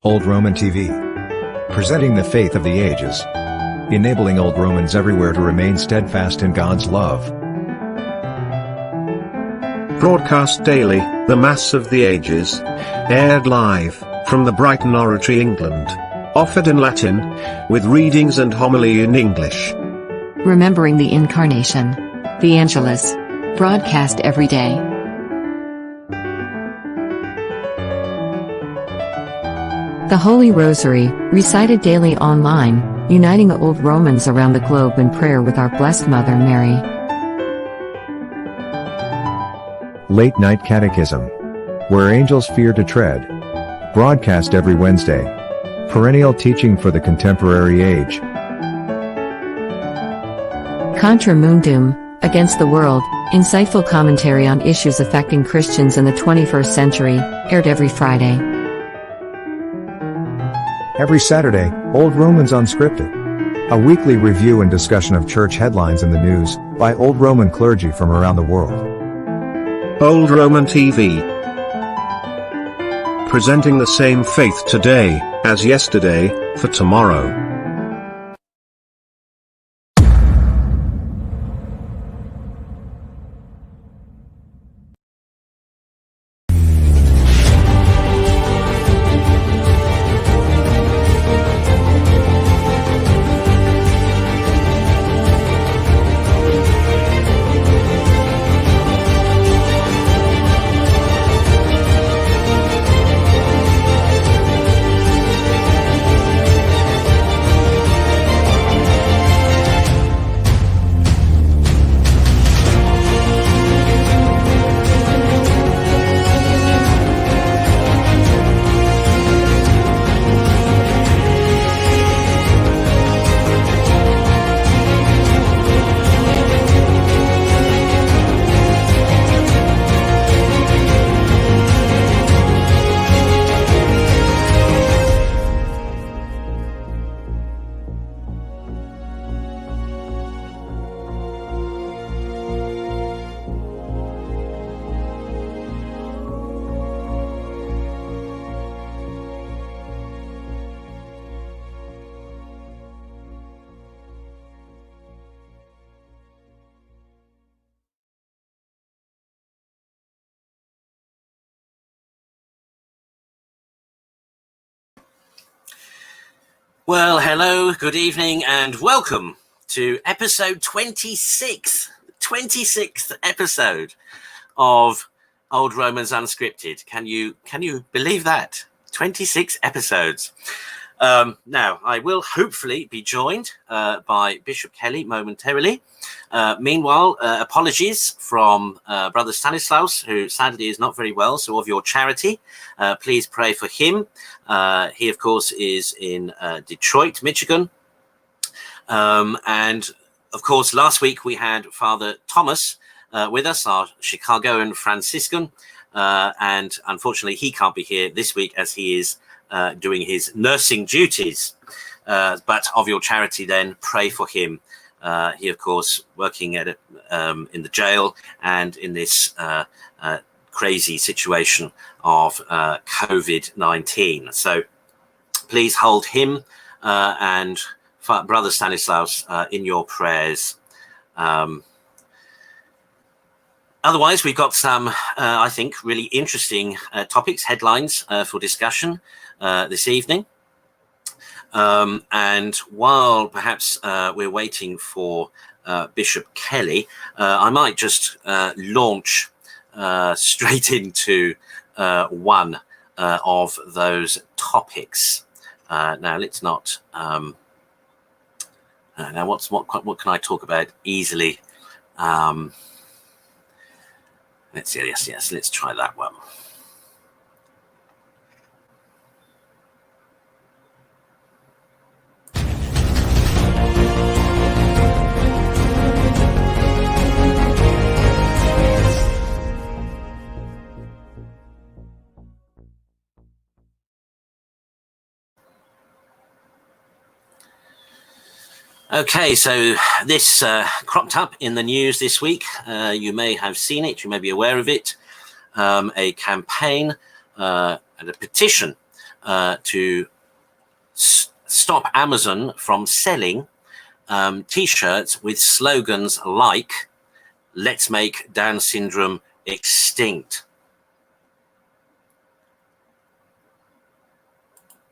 Old Roman TV. Presenting the faith of the ages. Enabling Old Romans everywhere to remain steadfast in God's love. Broadcast daily, the Mass of the Ages. Aired live, from the Brighton Oratory, England. Offered in Latin, with readings and homily in English. Remembering the Incarnation. The Angelus. Broadcast every day. The Holy Rosary, recited daily online, uniting Old Romans around the globe in prayer with our Blessed Mother Mary. Late Night Catechism. Where Angels Fear to Tread. Broadcast every Wednesday. Perennial teaching for the contemporary age. Contra Mundum, Against the World, insightful commentary on issues affecting Christians in the 21st century, aired every Friday. Every Saturday, Old Romans Unscripted. A weekly review and discussion of church headlines in the news, by Old Roman clergy from around the world. Old Roman TV. Presenting the same faith today, as yesterday, for tomorrow. Well, hello, good evening, and welcome to episode 26, 26th episode of Old Romans Unscripted. Can you believe that? 26 episodes. Now, I will hopefully be joined by Bishop Kelly momentarily. Meanwhile, apologies from Brother Stanislaus, who sadly is not very well. So of your charity, please pray for him. He, of course, is in Detroit, Michigan. And, of course, last week we had Father Thomas with us, our Chicagoan Franciscan. And unfortunately, he can't be here this week as he is doing his nursing duties. But of your charity, then, pray for him. He, of course, working at in the jail and in this crazy situation of COVID-19. So please hold him and Brother Stanislaus in your prayers. Otherwise, we've got some, I think, really interesting topics, headlines for discussion this evening. And while perhaps we're waiting for Bishop Kelly, I might just launch straight into one of those topics. Now, let's not. Now, what can I talk about easily? Let's see. Yes. Let's try that one. Okay, so this cropped up in the news this week. You may have seen it, you may be aware of it. A campaign and a petition to stop Amazon from selling t-shirts with slogans like "Let's make Down syndrome extinct."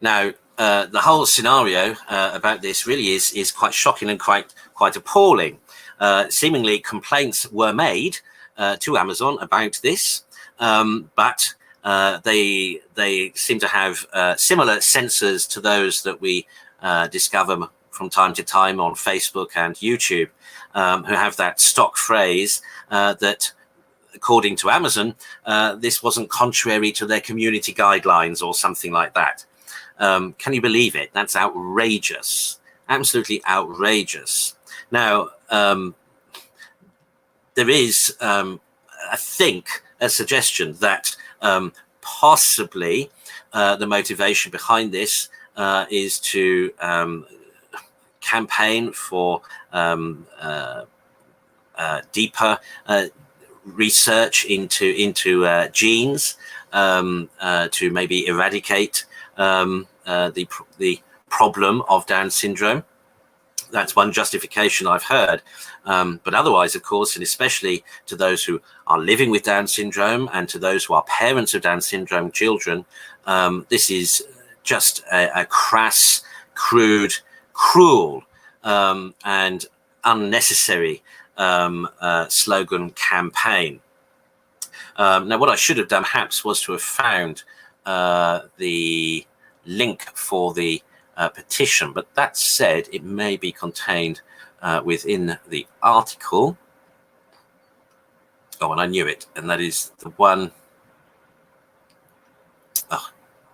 Now, the whole scenario about this really is quite shocking and quite appalling. Seemingly, complaints were made to Amazon about this, but they seem to have similar censors to those that we discover from time to time on Facebook and YouTube, who have that stock phrase that, according to Amazon, this wasn't contrary to their community guidelines or something like that. Can you believe it? That's outrageous, absolutely outrageous. Now, there is, I think, a suggestion that possibly the motivation behind this is to campaign for deeper research into genes to maybe eradicate the problem of Down syndrome. That's one justification I've heard. But otherwise, of course, and especially to those who are living with Down syndrome and to those who are parents of Down syndrome children, this is just a crass, crude, cruel, and unnecessary slogan campaign. Now, what I should have done perhaps was to have found the link for the petition, but that said, it may be contained within the article. Oh, and I knew it, and that is the one. Oh,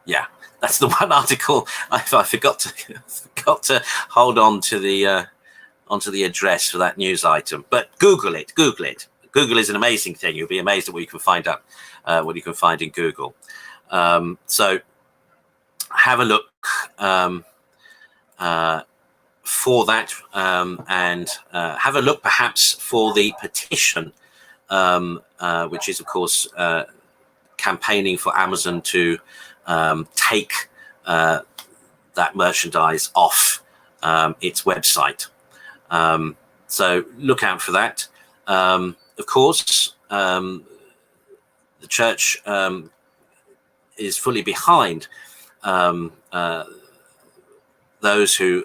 yeah, that's the one article I forgot to hold on to the onto the address for that news item. But Google it. Google is an amazing thing. You'll be amazed at what you can find up, what you can find in Google. So have a look for that, and have a look perhaps for the petition, which is of course campaigning for Amazon to take that merchandise off its website. So look out for that. Of course, the church is fully behind those who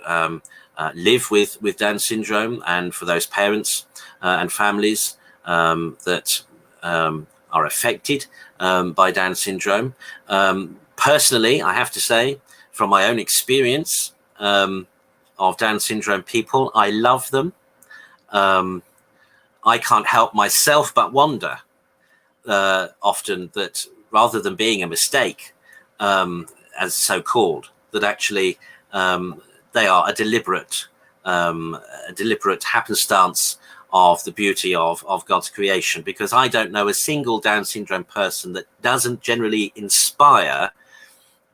live with Down syndrome, and for those parents and families that are affected by Down syndrome. Personally, I have to say, from my own experience of Down syndrome people, I love them. I can't help myself but wonder often that rather than being a mistake, as so called, that actually they are a deliberate happenstance of the beauty of God's creation, because I don't know a single Down syndrome person that doesn't generally inspire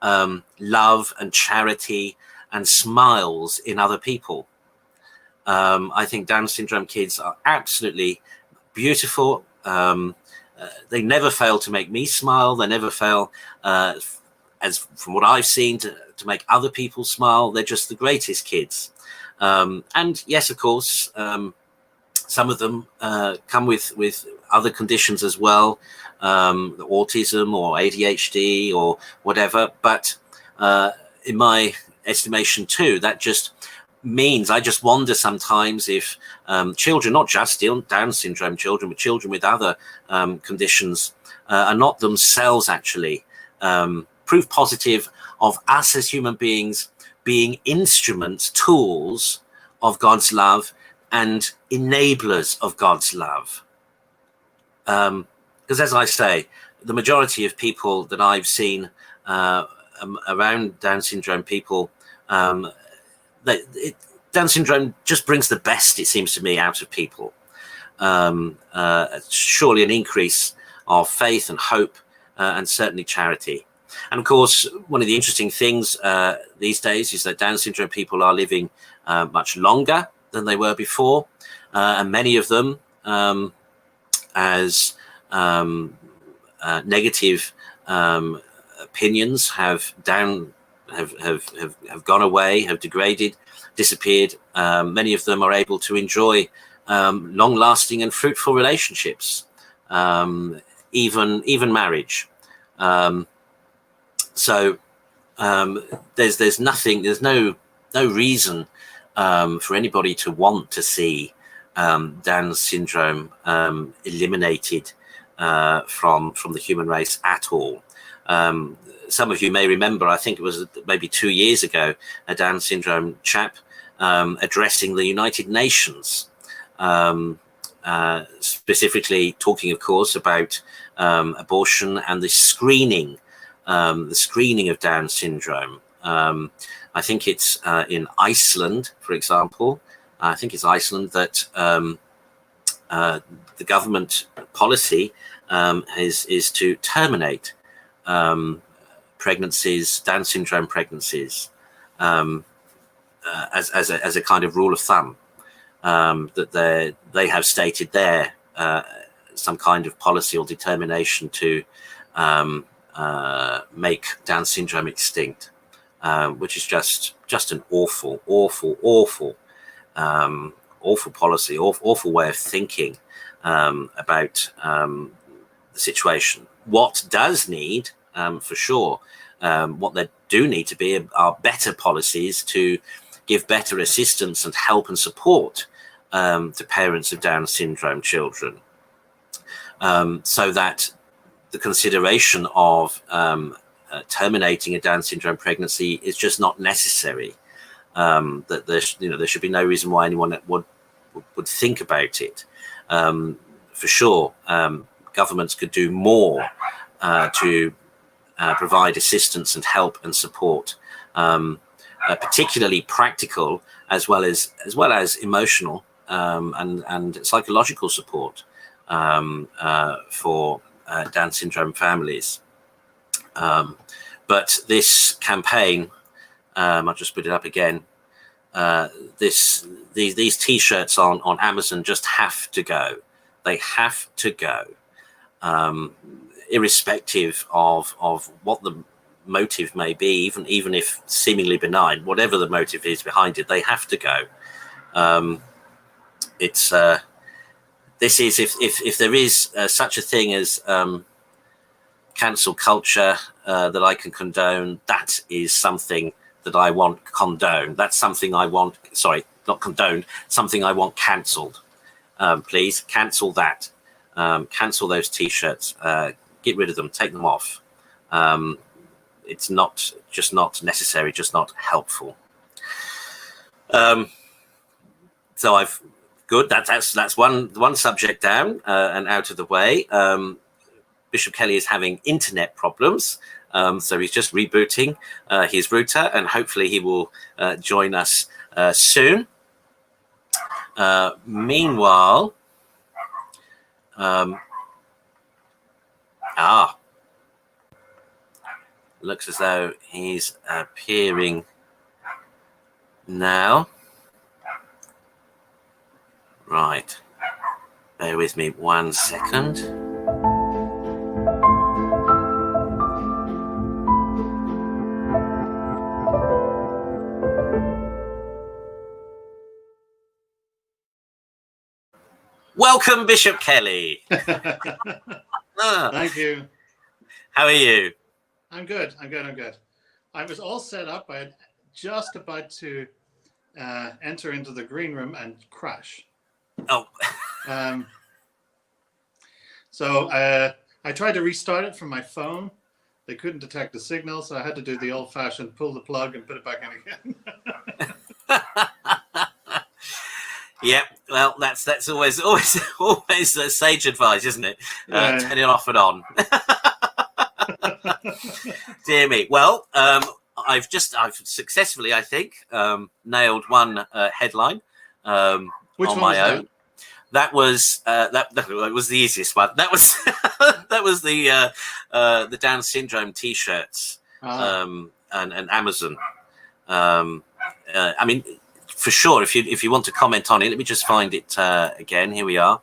love and charity and smiles in other people. I think Down syndrome kids are absolutely beautiful. They never fail to make me smile. They never fail, as from what I've seen, to make other people smile. They're just the greatest kids. And yes, of course, some of them come with other conditions as well, autism or ADHD or whatever. But in my estimation too, that just means I just wonder sometimes if children, not just Down syndrome children, but children with other conditions, are not themselves actually proof positive of us as human beings being instruments, tools of God's love and enablers of God's love. Because as I say, the majority of people that I've seen around Down syndrome people, Down syndrome just brings the best, it seems to me, out of people. Surely an increase of faith and hope, and certainly charity. And of course, one of the interesting things these days is that Down syndrome people are living much longer than they were before, and many of them, as negative opinions have gone away, have degraded, disappeared. Many of them are able to enjoy long-lasting and fruitful relationships, even marriage. So there's no reason for anybody to want to see Down syndrome eliminated from the human race at all. Some of you may remember, I think it was maybe 2 years ago, a Down syndrome chap addressing the United Nations, specifically talking, of course, about abortion and the screening of Down syndrome. I think it's in Iceland, for example. I think it's Iceland that the government policy is to terminate pregnancies, Down syndrome pregnancies, as a kind of rule of thumb. That they have stated there some kind of policy or determination to make Down syndrome extinct, which is just an awful policy, awful way of thinking about the situation. What does need, for sure, what there do need to be are better policies to give better assistance and help and support to parents of Down syndrome children, so that the consideration of terminating a Down syndrome pregnancy is just not necessary. That there should be no reason why anyone would think about it. For sure, governments could do more to provide assistance and help and support, particularly practical as well as emotional and psychological support for Down syndrome families. But this campaign, I'll just put it up again. These T-shirts on Amazon just have to go. They have to go, irrespective of what the motive may be, even if seemingly benign. Whatever the motive is behind it, they have to go. This is if there is such a thing as cancel culture that I can condone, that is something that I want condoned. That's something I want, sorry, not condoned, something I want cancelled. Please cancel that. Cancel those T-shirts. Get rid of them. Take them off. It's not necessary, just not helpful. So I've good. That's one subject down and out of the way. Bishop Kelly is having internet problems, so he's just rebooting his router, and hopefully he will join us soon. Meanwhile, looks as though he's appearing now. Right, bear with me 1 second. Welcome, Bishop Kelly. Thank you. How are you? I'm good. I was all set up. I had just about to enter into the green room and crash. Oh. So I tried to restart it from my phone. They couldn't detect the signal, so I had to do the old-fashioned pull the plug and put it back in again. Yeah, well, that's always sage advice, isn't it? Turn it off and on. Dear me. Well, I've successfully, I think, nailed one headline on my own. That was it was the easiest one. That was that was the Down syndrome T-shirts and Amazon. I mean, for sure, if you want to comment on it, let me just find it again. Here we are.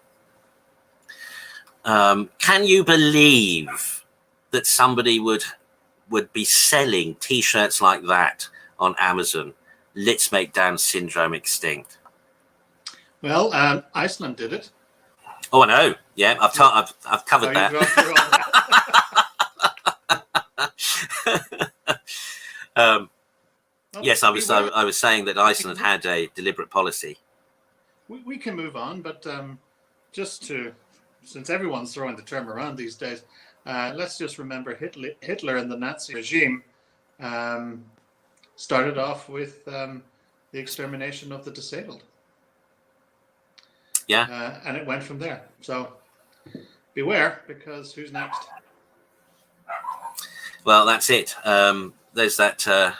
Can you believe that somebody would would be selling T-shirts like that on Amazon. Let's make Down syndrome extinct. Well, Iceland did it. Oh, I know. Yeah, I've covered that. You've gone through all that. Yes, I was saying that Iceland had a deliberate policy. We can move on, but since everyone's throwing the term around these days, let's just remember Hitler and the Nazi regime started off with the extermination of the disabled. Yeah. And it went from there. So beware, because who's next? Well, that's it. There's that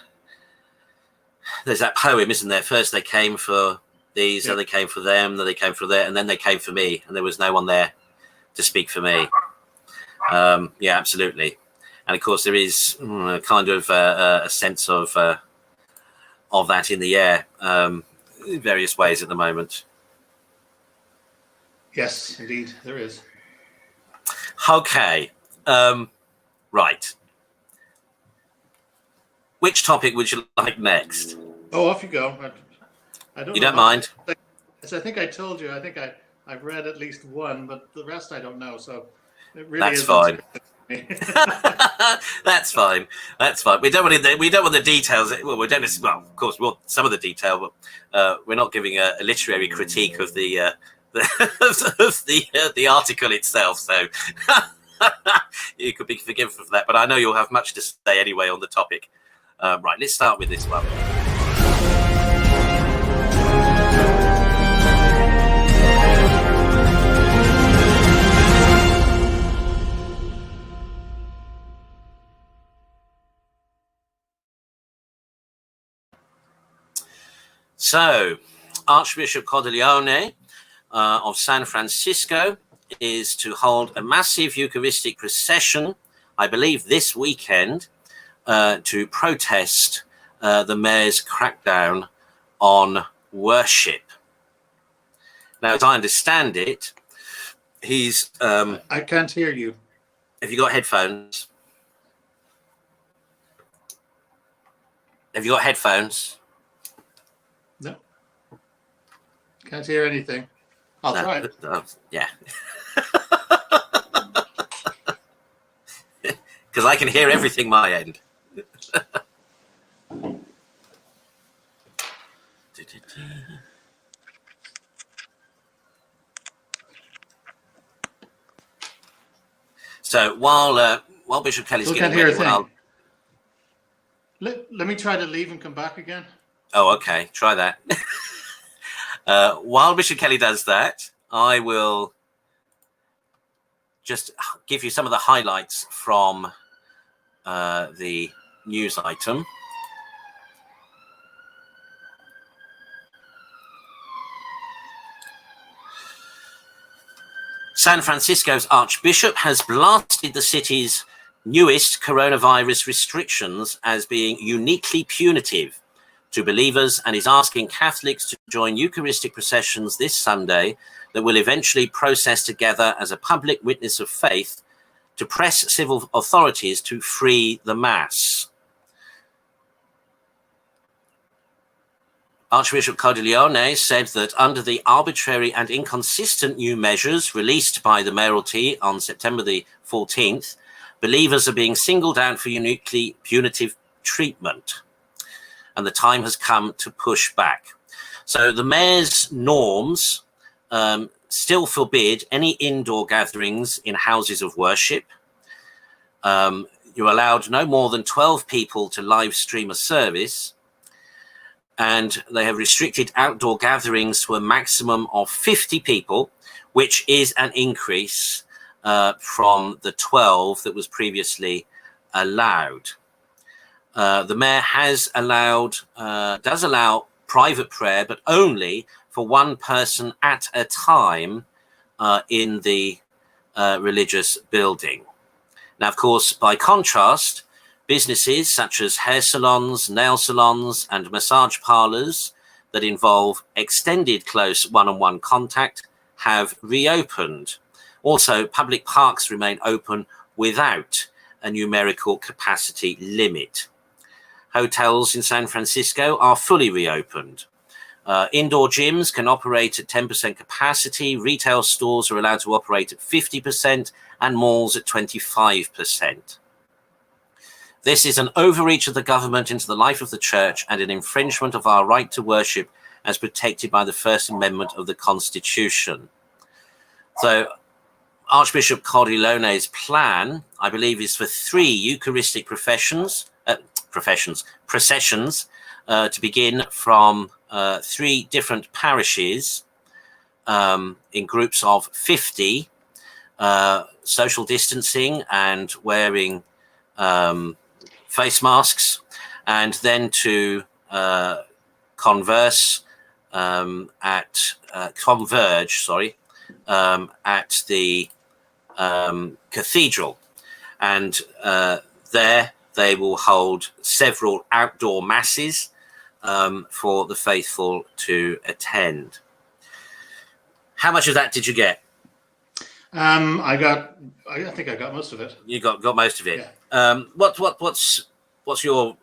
poem, isn't there? First they came for these, then they came for them, then they came for that, and then they came for me, and there was no one there to speak for me. Yeah, absolutely. And of course, there is kind of a sense of that in the air in various ways at the moment. Yes, indeed, there is. Okay, right. Which topic would you like next? Oh, off you go. I don't. You don't mind? As I think I told you, I think I've read at least one, but the rest I don't know. So it really that's fine. That's fine. That's fine. We don't want the details. Well, we don't. Well, of course, we want some of the detail, but we're not giving a literary critique of the the article itself. So you could be forgiven for that. But I know you'll have much to say anyway on the topic. Right. Let's start with this one. So, Archbishop Cardinal of San Francisco is to hold a massive Eucharistic procession, I believe this weekend, to protest the mayor's crackdown on worship. Now, as I understand it, he's... I can't hear you. Have you got headphones? Have you got headphones? No. Can't hear anything. I'll try it. Yeah. Because I can hear everything my end. So while Bishop Kelly's getting ready, let me try to leave and come back again. Oh, okay. Try that. While Bishop Kelly does that, I will just give you some of the highlights from the news item. San Francisco's Archbishop has blasted the city's newest coronavirus restrictions as being uniquely punitive to believers and is asking Catholics to join Eucharistic processions this Sunday that will eventually process together as a public witness of faith to press civil authorities to free the Mass. Archbishop Cardinal said that under the arbitrary and inconsistent new measures released by the mayoralty on September the 14th, believers are being singled out for uniquely punitive treatment, and the time has come to push back. So the mayor's norms still forbid any indoor gatherings in houses of worship. You're allowed no more than 12 people to live stream a service, and they have restricted outdoor gatherings to a maximum of 50 people, which is an increase from the 12 that was previously allowed. The mayor does allow private prayer, but only for one person at a time in the religious building. Now, of course, by contrast, businesses such as hair salons, nail salons, and massage parlors that involve extended close one-on-one contact have reopened. Also, public parks remain open without a numerical capacity limit. Hotels in San Francisco are fully reopened. Indoor gyms can operate at 10% capacity. Retail stores are allowed to operate at 50% and malls at 25%. This is an overreach of the government into the life of the church and an infringement of our right to worship as protected by the First Amendment of the Constitution. So Archbishop Cordileone's plan, I believe, is for 3 Eucharistic processions to begin from 3 different parishes in groups of 50, social distancing and wearing face masks, and then to converge at the cathedral, and there they will hold several outdoor masses for the faithful to attend. How much of that did you get? I think I got most of it. You got most of it. Yeah. What's your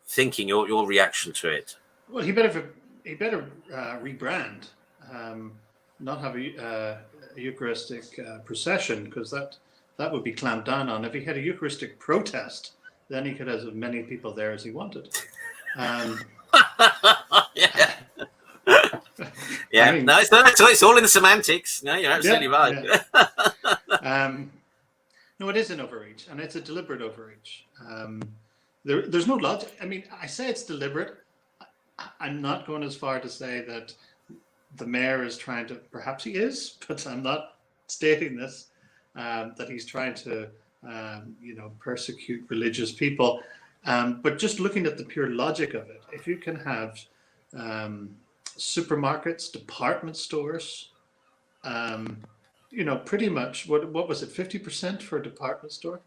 thinking? Your reaction to it? Well, he better rebrand, not have a Eucharistic procession, because that would be clamped down on. If he had a Eucharistic protest, then he could have as many people there as he wanted. Yeah. Yeah, I mean, no, it's all in the semantics. No, you're absolutely right. Yeah. No, it is an overreach, and it's a deliberate overreach. There's no logic. I mean, I say it's deliberate. I'm not going as far to say that the mayor is trying to, perhaps he is, but I'm not stating this, that he's trying to, persecute religious people. But just looking at the pure logic of it, if you can have supermarkets, department stores, pretty much, what was it, 50% for a department store?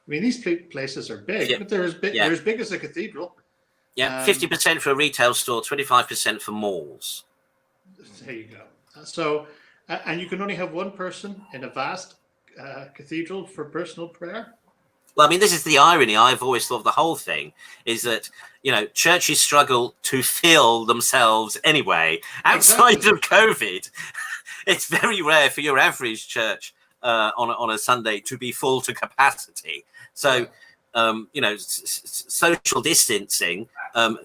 I mean, these places are big, but they're as big as a cathedral. Yeah, 50% for a retail store, 25% for malls. There you go. So, and you can only have one person in a vast cathedral for personal prayer. Well, I mean, this is the irony. I've always thought the whole thing is that, churches struggle to fill themselves anyway. Outside of COVID, it's very rare for your average church on a Sunday to be full to capacity. So, social distancing,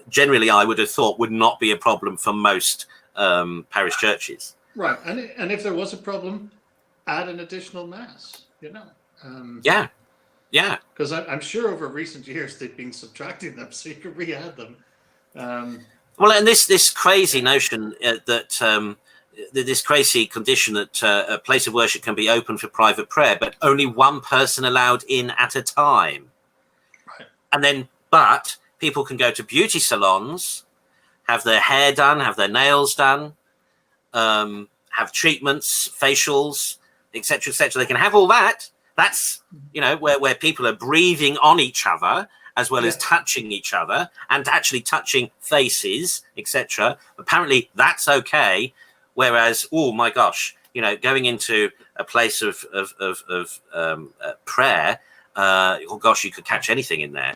generally, I would have thought would not be a problem for most parish churches. Right. And if there was a problem, add an additional mass, Yeah. Because I'm sure over recent years they've been subtracting them, so you can re-add them. Well, and this crazy notion that this crazy condition that a place of worship can be open for private prayer, but only one person allowed in at a time. Right. And then, but people can go to beauty salons, have their hair done, have their nails done, have treatments, facials, etc., etc. They can have all that. That's, where people are breathing on each other as well as touching each other and actually touching faces, etc. Apparently that's okay. Whereas, oh my gosh, going into a place of prayer, you could catch anything in there.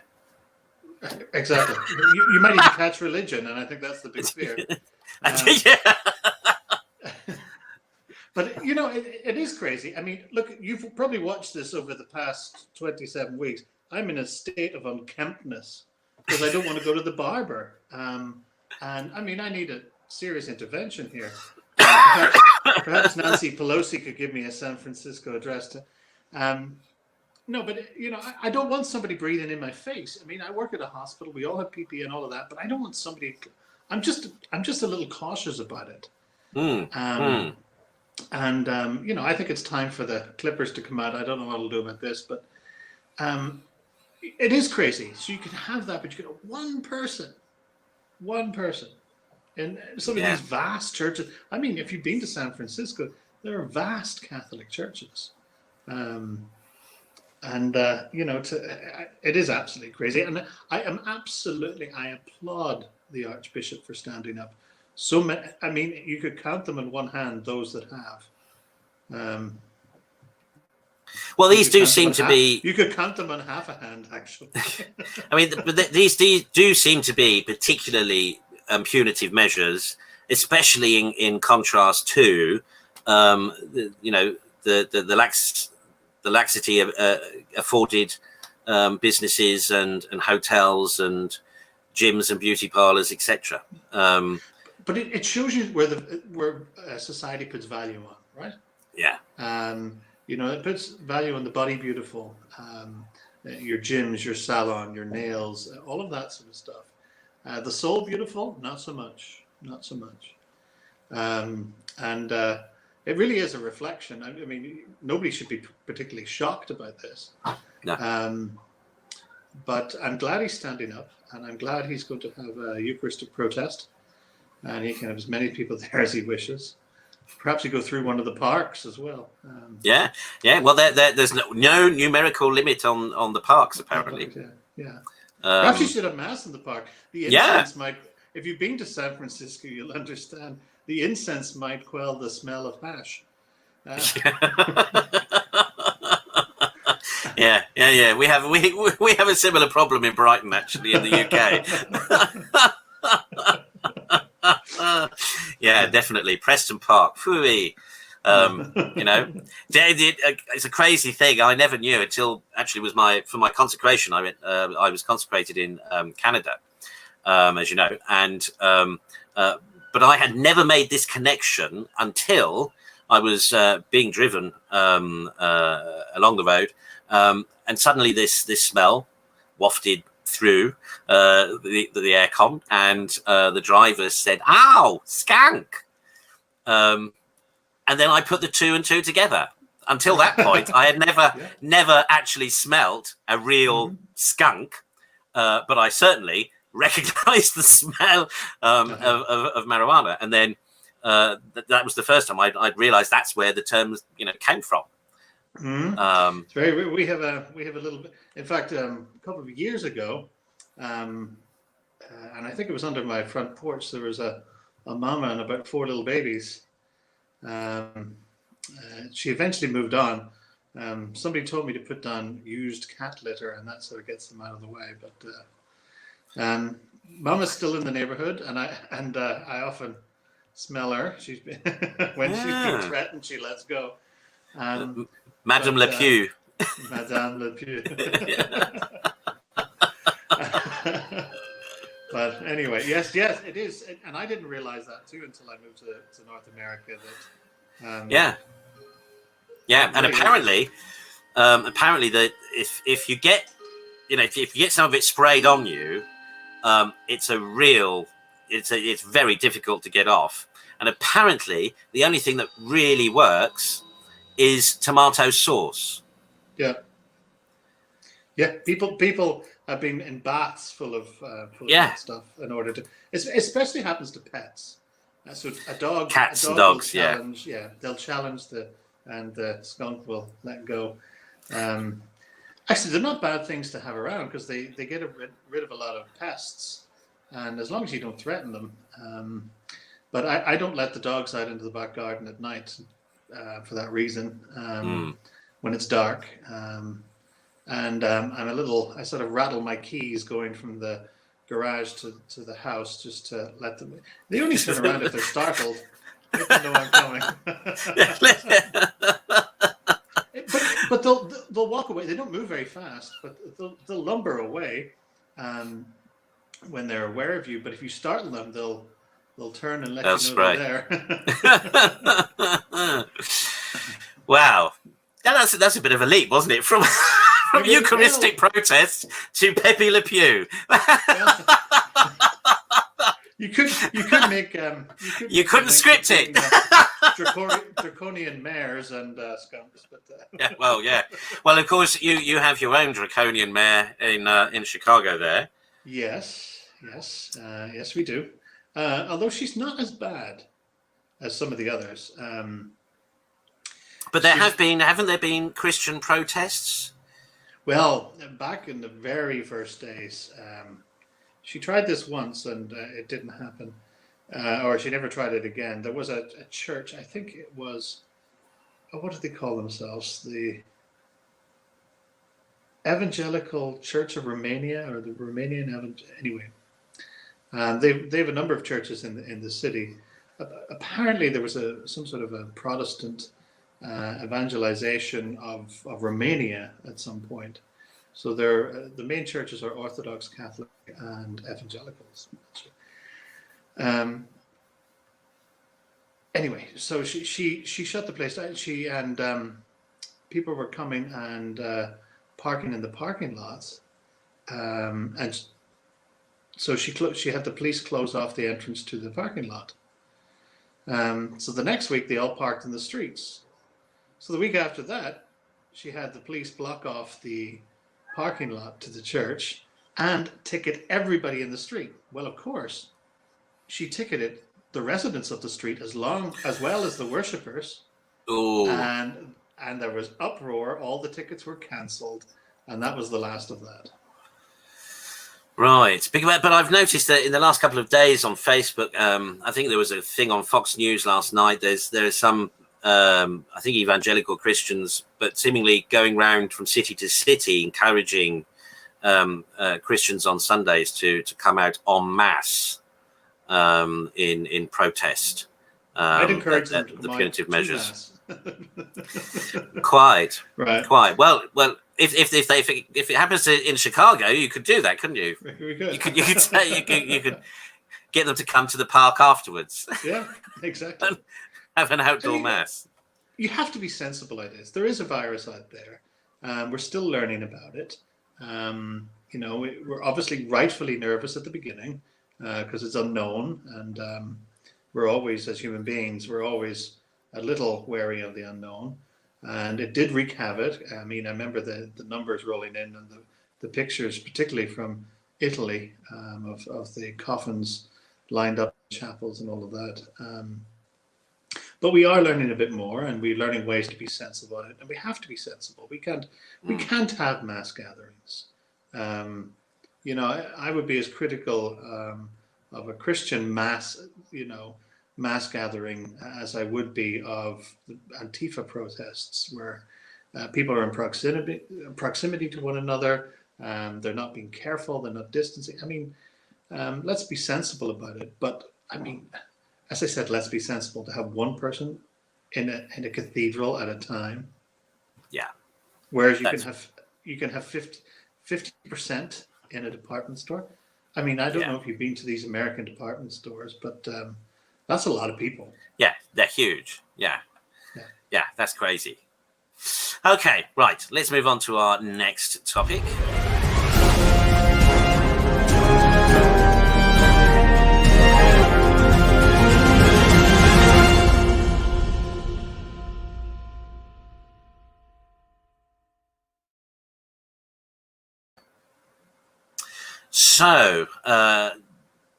Exactly. You might even catch religion, and I think that's the big fear. But, it is crazy. I mean, look, you've probably watched this over the past 27 weeks. I'm in a state of unkemptness because I don't want to go to the barber. And I mean, I need a serious intervention here. Perhaps Nancy Pelosi could give me a San Francisco address. No, but, I don't want somebody breathing in my face. I mean, I work at a hospital. We all have PPE and all of that, but I don't want somebody. I'm just a little cautious about it. And, I think it's time for the Clippers to come out. I don't know what I'll do about this, but it is crazy. So you can have that, but you can have one person in some of these vast churches. I mean, if you've been to San Francisco, there are vast Catholic churches. It is absolutely crazy. And I applaud the Archbishop for standing up. So many, I mean, you could count them in one hand, those that have. Well, these do count them seem on to half- be. You could count them on half a hand, actually. I mean, these do seem to be particularly punitive measures, especially in contrast to, the laxity afforded businesses and hotels and gyms and beauty parlors, etc. But it shows you where society puts value on, right? Yeah. It puts value on the body beautiful, your gyms, your salon, your nails, all of that sort of stuff. The soul beautiful, not so much, not so much. It really is a reflection. I mean, nobody should be particularly shocked about this. No. But I'm glad he's standing up, and I'm glad he's going to have a Eucharistic protest, and he can have as many people there as he wishes. Perhaps he go through one of the parks as well. Yeah. Well, there's no numerical limit on the parks, apparently. Yeah. Perhaps you should have mass in the park. The incense might. If you've been to San Francisco, you'll understand. The incense might quell the smell of hash. Yeah. We have a similar problem in Brighton, actually, in the UK. Yeah, definitely. Preston Park. Phooey. It's a crazy thing. I never knew until actually for my consecration. I was consecrated in Canada, as you know, and but I had never made this connection until I was being driven along the road, and suddenly this smell wafted through the aircon, and the driver said, "Ow, skank!" And then I put the two and two together. Until that point, I had never actually smelt a real skunk, but I certainly recognized the smell of marijuana. And then that was the first time I'd realized that's where the term came from. It's we have a little bit. In fact, a couple of years ago, and I think it was under my front porch, there was a mama and about 4 little babies. She eventually moved on. Somebody told me to put down used cat litter, and that sort of gets them out of the way. But Mama's still in the neighborhood, and I often smell her. She's been when she's been threatened, she lets go. Madame Le Pew. Madame Le Pew. But anyway, yes, it is, and I didn't realize that too until I moved to North America. That and apparently that if you get if you get some of it sprayed on you, it's very difficult to get off. And apparently the only thing that really works is tomato sauce. Yeah. People have been in baths full of that stuff in order to. It especially happens to pets. So a dog, cats and dogs, they'll challenge and the skunk will let go. Actually, they're not bad things to have around because they get rid of a lot of pests, and as long as you don't threaten them. But I don't let the dogs out into the back garden at night for that reason. When it's dark. And I sort of rattle my keys going from the garage to the house just to let them. They only turn around if they're startled. They don't know I'm coming. but they'll walk away. They don't move very fast, but they'll lumber away when they're aware of you. But if you startle them, they'll turn and let you know they're there. Wow, that's a bit of a leap, wasn't it? From Eucharistic protest to Pepe Le Pew. You could make you couldn't script it. Draconian mares and skunks, but well, of course you have your own draconian mare in Chicago there. Yes, we do. Although she's not as bad as some of the others. But haven't there been Christian protests? Well, back in the very first days, she tried this once and it didn't happen, or she never tried it again. There was a church, I think it was, what did they call themselves? Evangelical Church of Romania, or the Romanian anyway. And they have a number of churches in the city. Apparently, there was some sort of a Protestant evangelization of Romania at some point. So the main churches are Orthodox, Catholic, and Evangelicals. Anyway, so she shut the place down. She and people were coming and parking in the parking lots, and so she had the police close off the entrance to the parking lot. So the next week they all parked in the streets. So the week after that, she had the police block off the parking lot to the church and ticket everybody in the street. Well, of course, she ticketed the residents of the street as well as the worshippers. Ooh. And there was uproar. All the tickets were cancelled, and that was the last of that. Right, but I've noticed that in the last couple of days on Facebook, I think there was a thing on Fox News last night. There is some, I think, evangelical Christians, but seemingly going round from city to city, encouraging Christians on Sundays to come out en masse in protest. I'd encourage them the punitive measures. Quite. Quite. Well. If it happens in Chicago, you could do that, couldn't you? You could get them to come to the park afterwards. Yeah, exactly. And have an outdoor mass. You have to be sensible at this. There is a virus out there. We're still learning about it. We're obviously rightfully nervous at the beginning because it's unknown, and we're always, as human beings, we're always a little wary of the unknown. And it did wreak havoc. I mean, I remember the numbers rolling in and the pictures, particularly from Italy, of the coffins lined up in chapels and all of that. But we are learning a bit more, and we're learning ways to be sensible in it. And we have to be sensible. We can't have mass gatherings. I would be as critical of a Christian mass gathering as I would be of the Antifa protests, where people are in proximity to one another. They're not being careful. They're not distancing. I mean, let's be sensible about it. But I mean, as I said, let's be sensible to have one person in a cathedral at a time. Yeah. Whereas you can have 50% in a department store. I mean, I don't know if you've been to these American department stores, but that's a lot of people. Yeah, they're huge. Yeah, that's crazy. Okay, right. Let's move on to our next topic. So,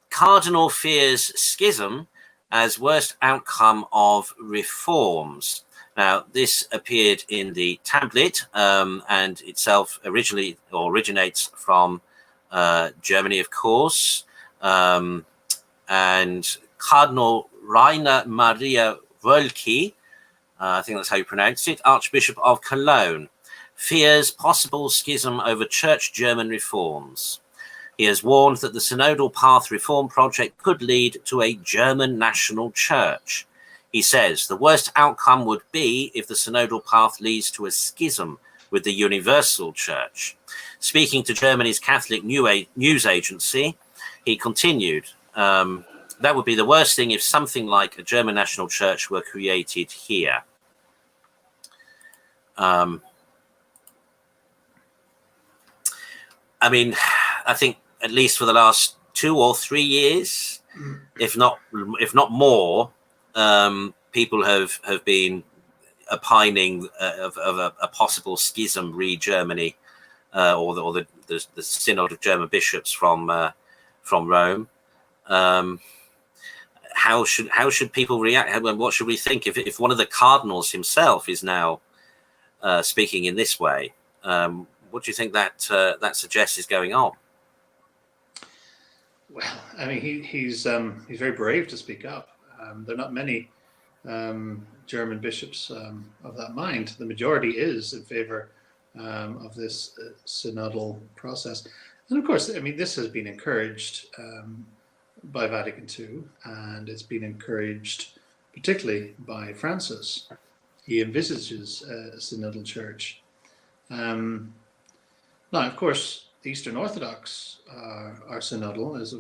Cardinal fears schism as worst outcome of reforms. Now, this appeared in the tablet and itself originates from Germany, of course. And Cardinal Rainer Maria Wölki, I think that's how you pronounce it, Archbishop of Cologne, fears possible schism over Church German reforms. He has warned that the Synodal Path reform project could lead to a German national church. He says the worst outcome would be if the Synodal Path leads to a schism with the Universal Church. Speaking to Germany's Catholic news agency, he continued, that would be the worst thing if something like a German national church were created here. I mean, I think at least for the last 2 or 3 years, if not more, people have been opining of a possible schism re-Germany, or the Synod of German bishops from Rome. How should people react? What should we think if one of the cardinals himself is now speaking in this way? What do you think that suggests is going on? Well, I mean, he's very brave to speak up. There are not many German bishops of that mind. The majority is in favor of this synodal process. And of course, I mean, this has been encouraged by Vatican II, and it's been encouraged particularly by Francis. He envisages a synodal church. Now, of course, the Eastern Orthodox are synodal as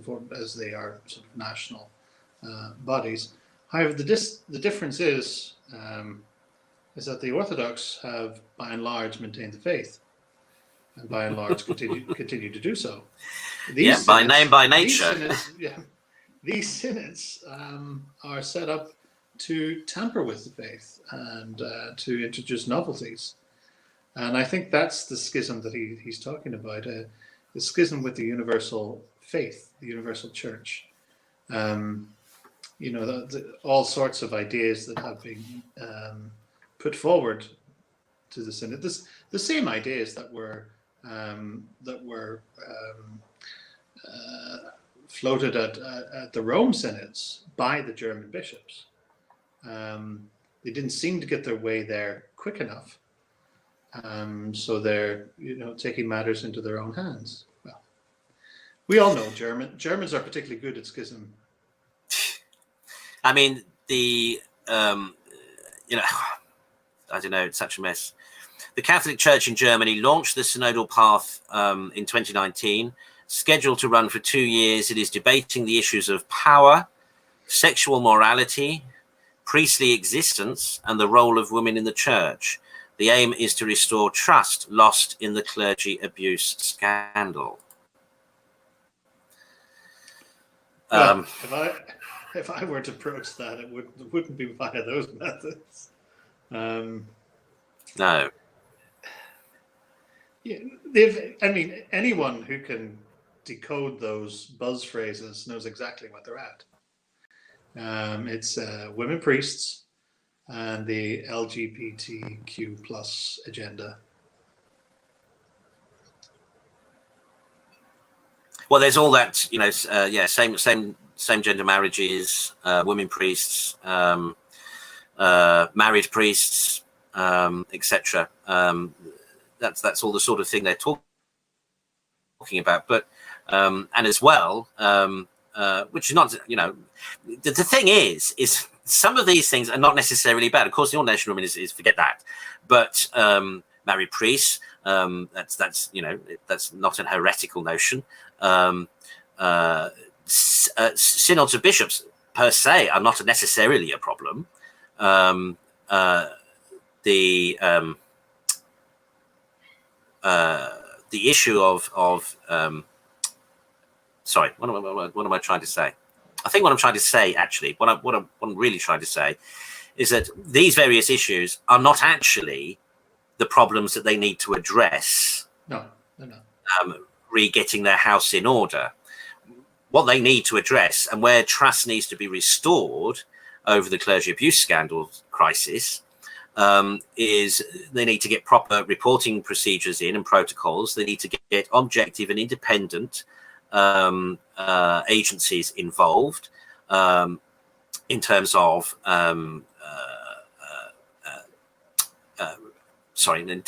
they are sort of national bodies. However, the difference is that the Orthodox have, by and large, maintained the faith, and by and large continue to do so. These by name, by nature. These synods are set up to tamper with the faith and to introduce novelties. And I think that's the schism that he's talking about, the schism with the universal faith, the universal church. All sorts of ideas that have been put forward to the synod, the same ideas that were floated at the Rome synods by the German bishops. They didn't seem to get their way there quick enough. So they're, taking matters into their own hands. Well, we all know Germans are particularly good at schism. I mean, I don't know, it's such a mess. The Catholic Church in Germany launched the synodal path in 2019, scheduled to run for 2 years. It is debating the issues of power, sexual morality, priestly existence, and the role of women in the church. The aim is to restore trust lost in the clergy abuse scandal. Well, if I were to approach that, it wouldn't be via those methods. No. Yeah, anyone who can decode those buzz phrases knows exactly what they're at. It's women priests and the LGBTQ plus agenda. Well, there's all that, same gender marriages, women priests, married priests, etc. That's all the sort of thing they're talking about. But and as well, which is not, the thing is some of these things are not necessarily bad. Of course, the ordination of women is forget that, but married priests, that's not an heretical notion. Synods of bishops per se are not necessarily a problem. The issue of sorry, what am I trying to say? I think what I'm trying to say, actually, what I'm really trying to say is that these various issues are not actually the problems that they need to address. No, they're not. Re-getting their house in order. What they need to address, and where trust needs to be restored over the clergy abuse scandal crisis, is they need to get proper reporting procedures in and protocols. They need to get objective and independent agencies involved in terms of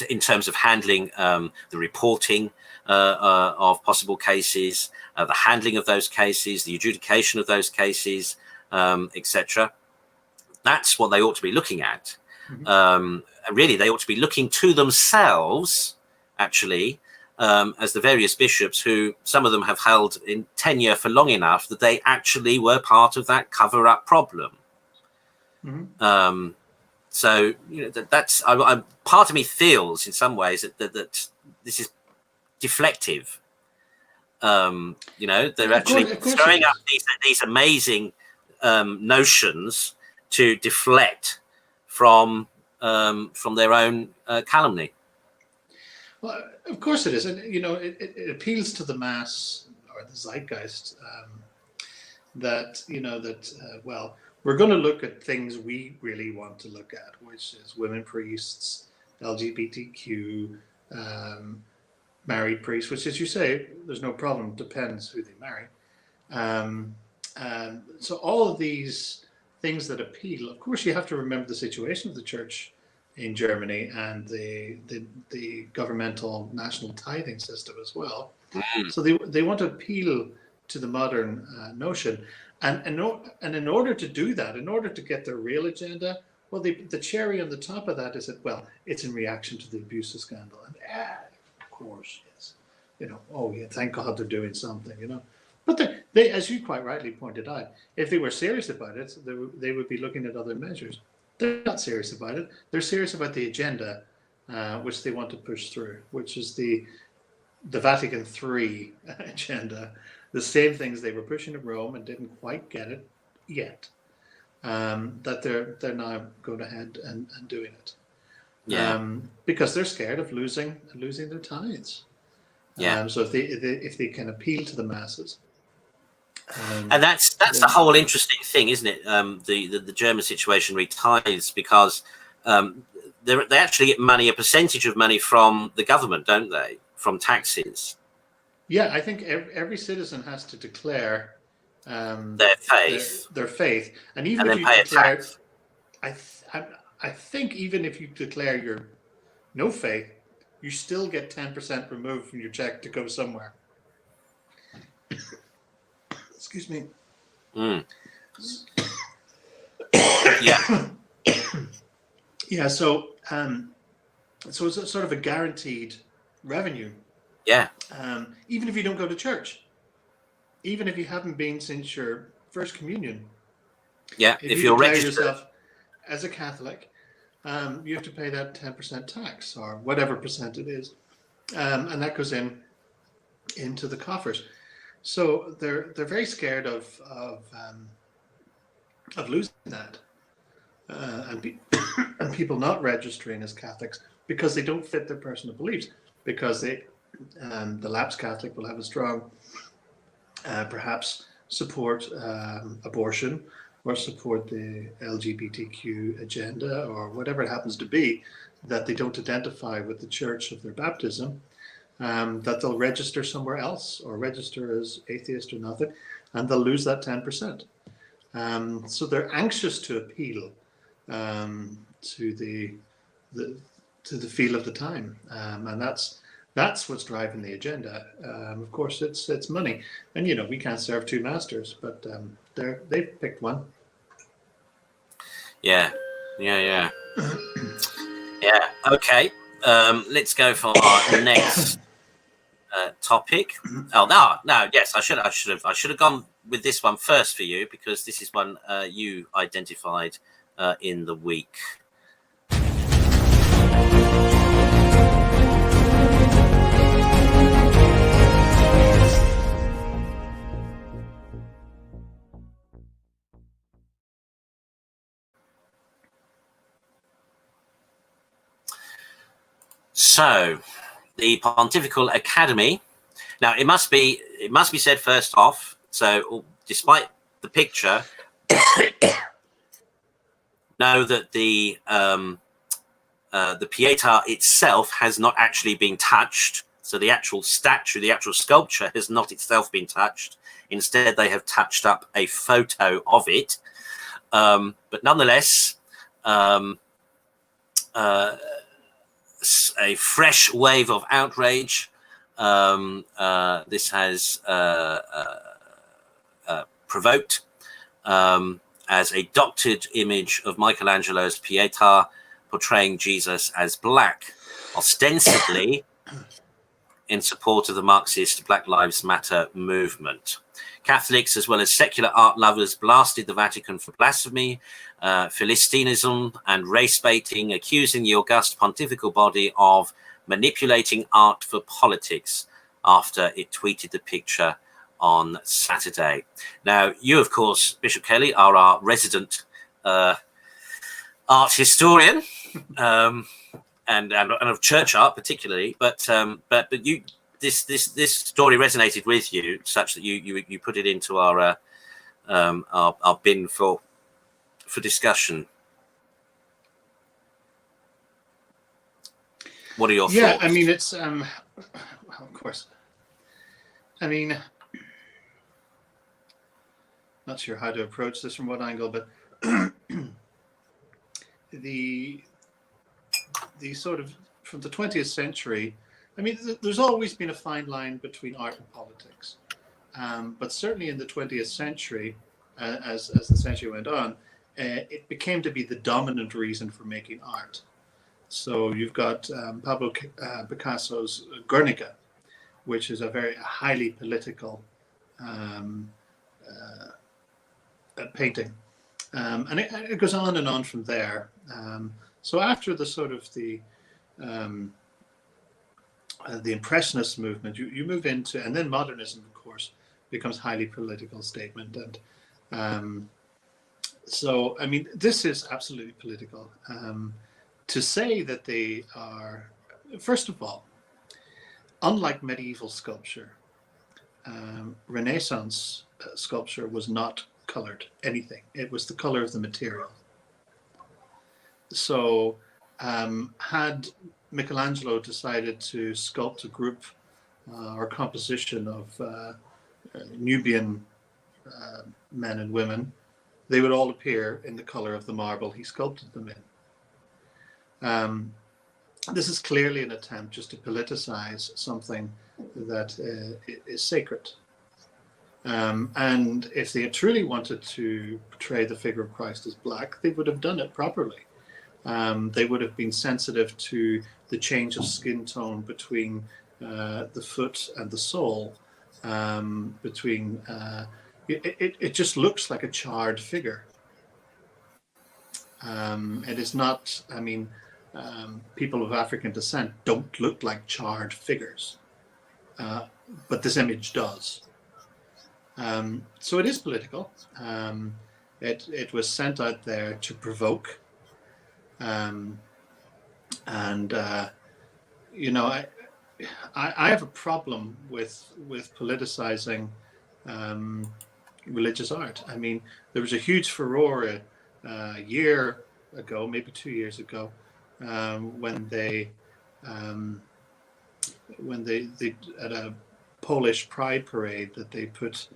in terms of handling the reporting of possible cases, the handling of those cases, the adjudication of those cases, etc. That's what they ought to be looking at. And really, they ought to be looking to themselves, actually, as the various bishops who, some of them have held in tenure for long enough that they actually were part of that cover-up problem. So, that's part of me feels in some ways that this is deflective. They're actually throwing up these amazing notions to deflect from their own calumny. Well, of course it is, and it appeals to the mass or the zeitgeist that we're going to look at things we really want to look at, which is women priests, LGBTQ, married priests, which, as you say, there's no problem, depends who they marry. So all of these things that appeal, of course, you have to remember the situation of the church in Germany, and the governmental national tithing system as well. So they want to appeal to the modern notion, and in order to do that, in order to get their real agenda, well, the cherry on the top of that is that, well, it's in reaction to the abuses scandal, and of course, yes, oh yeah, thank God they're doing something, But they, as you quite rightly pointed out, if they were serious about it, they would be looking at other measures. They're not serious about it. They're serious about the agenda, which they want to push through, which is the Vatican III agenda, the same things they were pushing in Rome and didn't quite get it yet, that they're now going ahead and doing it. Because they're scared of losing their tithes. So if they can appeal to the masses. And that's the whole interesting thing, isn't it? The German situation with tithes, because they actually get money, a percentage of money from the government, don't they? From taxes. Yeah, I think every citizen has to declare their faith. Their faith, and even if you declare, I think even if you declare your no faith, you still get 10% removed from your check to go somewhere. Excuse me. Yeah. Yeah. So it's a sort of a guaranteed revenue. Yeah. Even if you don't go to church, even if you haven't been since your first communion. Yeah. If you're registered yourself as a Catholic, you have to pay that 10% tax or whatever percent it is, and that goes into the coffers. So they're very scared of losing that, and people not registering as Catholics because they don't fit their personal beliefs, because the lapsed Catholic will have a strong, perhaps support abortion or support the LGBTQ agenda or whatever it happens to be, that they don't identify with the church of their baptism. That they'll register somewhere else or register as atheist or nothing, and they'll lose that 10%. So they're anxious to appeal to the feel of the time, and that's what's driving the agenda. Of course, it's money, and we can't serve two masters, but they've picked one. Yeah. Okay. Let's go for our next topic. Oh no. Yes, I should have gone with this one first for you, because this is one you identified in the week. So, the Pontifical Academy. Now, it must be said first off. So, despite the picture, know that the PIETÀ itself has not actually been touched. So, the actual statue, the actual sculpture, has not itself been touched. Instead, they have touched up a photo of it. But nonetheless, a fresh wave of outrage. This has provoked as a doctored image of Michelangelo's Pietà portraying Jesus as black, ostensibly in support of the Marxist Black Lives Matter movement. Catholics, as well as secular art lovers, blasted the Vatican for blasphemy, Philistinism, and race baiting, accusing the august pontifical body of manipulating art for politics after it tweeted the picture on Saturday. Now, you, of course, Bishop Kelly, are our resident art historian, and of church art particularly. But you, this story resonated with you such that you put it into our bin for discussion. What are your thoughts? Yeah, I mean, it's well, of course. I mean, not sure how to approach this from what angle, but the sort of from the 20th century, I mean, there's always been a fine line between art and politics, but certainly in the 20th century, as the century went on, it became to be the dominant reason for making art. So you've got Pablo Picasso's Guernica, which is a very highly political painting, and it goes on and on from there. So after the sort of the Impressionist movement, you move into, and then modernism, of course, becomes highly political statement. And so, I mean, this is absolutely political. To say that they are, first of all, unlike medieval sculpture, Renaissance sculpture was not colored anything. It was the color of the material. So had Michelangelo decided to sculpt a group or composition of Nubian men and women, they would all appear in the color of the marble he sculpted them in. This is clearly an attempt just to politicize something that is sacred. And if they had truly wanted to portray the figure of Christ as black, they would have done it properly. They would have been sensitive to the change of skin tone between the foot and the sole. It just looks like a charred figure. It is not, I mean, people of African descent don't look like charred figures, but this image does. So it is political. It was sent out there to provoke. You know, I have a problem with politicizing religious art. I mean, there was a huge furore a year ago, maybe 2 years ago, when they at a Polish pride parade that they put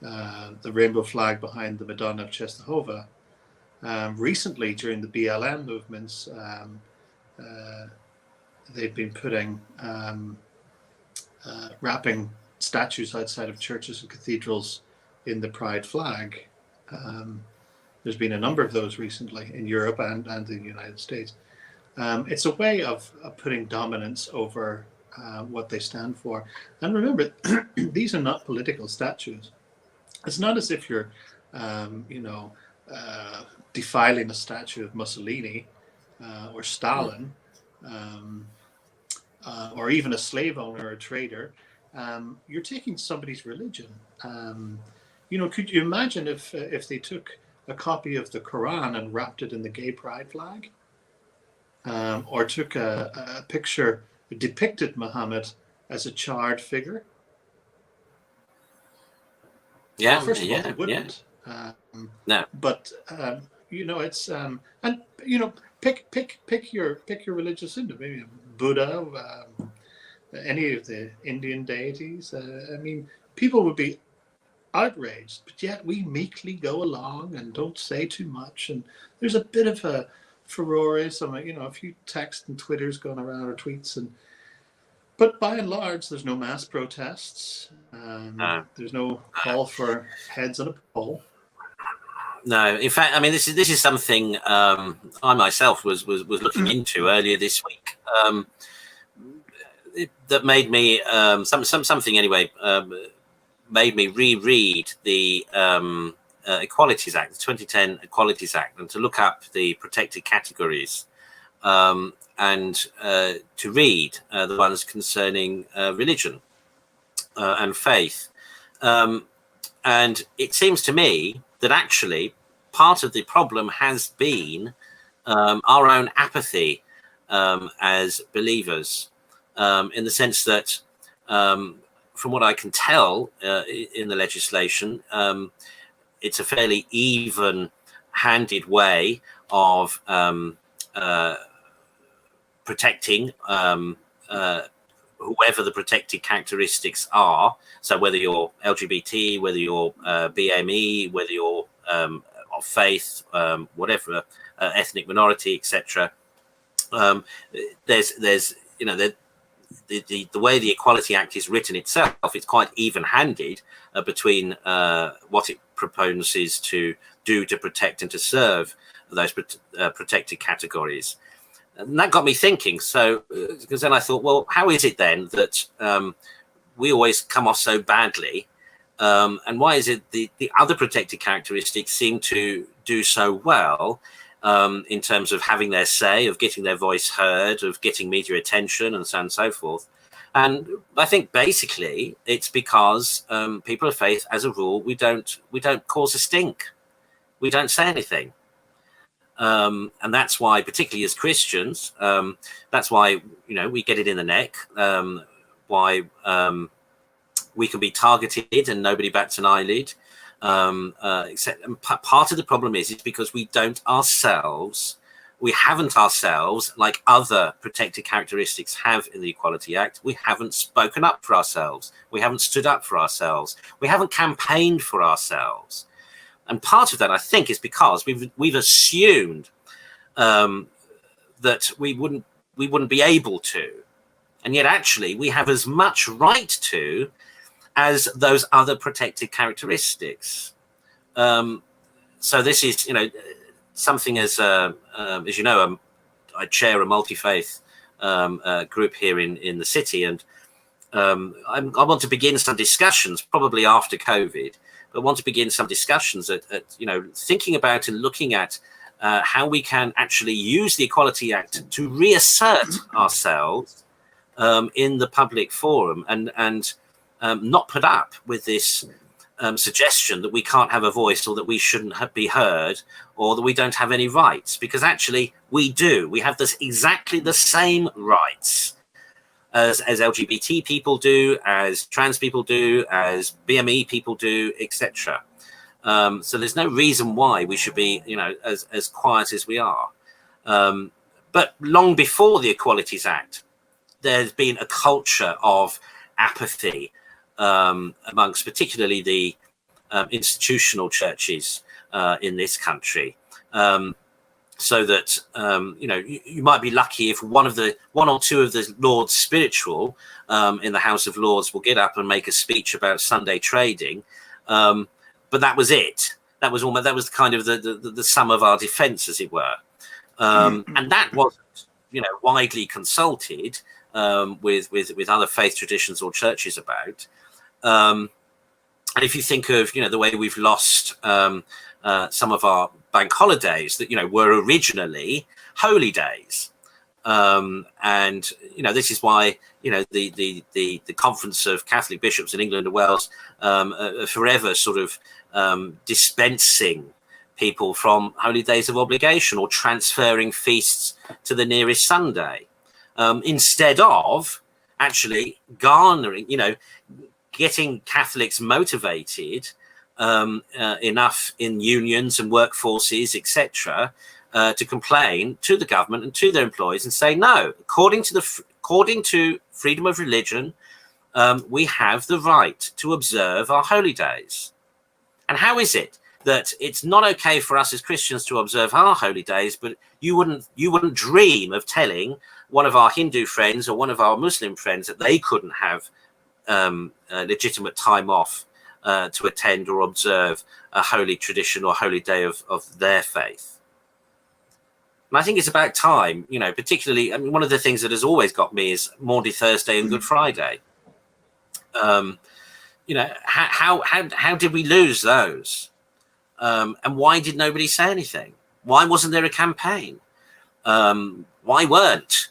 the rainbow flag behind the Madonna of Czestochowa. Recently, during the BLM movements, they've been putting wrapping statues outside of churches and cathedrals in the pride flag. There's been a number of those recently in Europe and the United States. It's a way of putting dominance over what they stand for. And remember, these are not political statues. It's not as if you're, defiling a statue of Mussolini or Stalin, or even a slave owner or a trader. You're taking somebody's religion. Could you imagine if they took a copy of the Quran and wrapped it in the gay pride flag, or took a picture that depicted Muhammad as a charred figure? Yeah, well, first of all, they wouldn't. No, but it's pick your religious symbol, maybe Buddha, any of the Indian deities. I mean, people would be outraged, but yet we meekly go along and don't say too much. And there's a bit of a furore, a few texts and Twitters going around, or tweets, but by and large, there's no mass protests. There's no call for heads on a pole. No, in fact, I mean, this is something I myself was looking into earlier this week. That made me something anyway. Made me reread the Equalities Act, the 2010 Equalities Act, and to look up the protected categories, and to read the ones concerning religion and faith. And it seems to me that actually part of the problem has been our own apathy as believers, in the sense that, from what I can tell in the legislation, it's a fairly even-handed way of protecting whoever the protected characteristics are. So whether you're LGBT, whether you're BME, whether you're of faith, whatever, ethnic minority, etc. there's you know, the way the Equality Act is written itself, it's quite even-handed between what it proposes to do to protect and to serve those protected categories. And that got me thinking. So, because then I thought, well, how is it then that we always come off so badly? And why is it the other protected characteristics seem to do so well in terms of having their say, of getting their voice heard, of getting media attention, and so on and so forth? And I think basically it's because people of faith, as a rule, we don't cause a stink. We don't say anything. And that's why, particularly as Christians, that's why, you know, we get it in the neck, why we can be targeted and nobody bats an eyelid. Except, and part of the problem is because we haven't ourselves, like other protected characteristics have in the Equality Act, we haven't spoken up for ourselves. We haven't stood up for ourselves. We haven't campaigned for ourselves. And part of that, I think, is because we've assumed that we wouldn't be able to, and yet actually we have as much right to as those other protected characteristics. So this is, you know, something as you know, I chair a multi-faith group here in the city, and I want to begin some discussions, probably after COVID. But want to begin some discussions at you know, thinking about and looking at how we can actually use the Equality Act to reassert ourselves in the public forum, and not put up with this suggestion that we can't have a voice, or that we shouldn't be heard, or that we don't have any rights, because actually we do. We have exactly the same rights as LGBT people do, as trans people do, as BME people do, etc. So there's no reason why we should be, you know, as quiet as we are. But long before the Equalities Act, there's been a culture of apathy amongst particularly the institutional churches in this country. So that you know, you might be lucky if one or two of the Lords spiritual in the House of Lords will get up and make a speech about Sunday trading, but that was it. That was kind of the sum of our defence, as it were, and that wasn't, you know, widely consulted with other faith traditions or churches about. And if you think of, you know, the way we've lost some of our bank holidays that, you know, were originally holy days, and you know, this is why, you know, the Conference of Catholic Bishops in England and Wales are forever sort of dispensing people from holy days of obligation, or transferring feasts to the nearest Sunday, instead of actually garnering, you know, getting Catholics motivated enough in unions and workforces, etc., to complain to the government and to their employees and say, no, according to freedom of religion, we have the right to observe our holy days. And how is it that it's not okay for us as Christians to observe our holy days, but you wouldn't dream of telling one of our Hindu friends or one of our Muslim friends that they couldn't have legitimate time off to attend or observe a holy tradition or holy day of their faith? And I think it's about time, you know, particularly, I mean, one of the things that has always got me is Maundy Thursday and Good Friday. You know, how did we lose those? And why did nobody say anything? Why wasn't there a campaign? Why weren't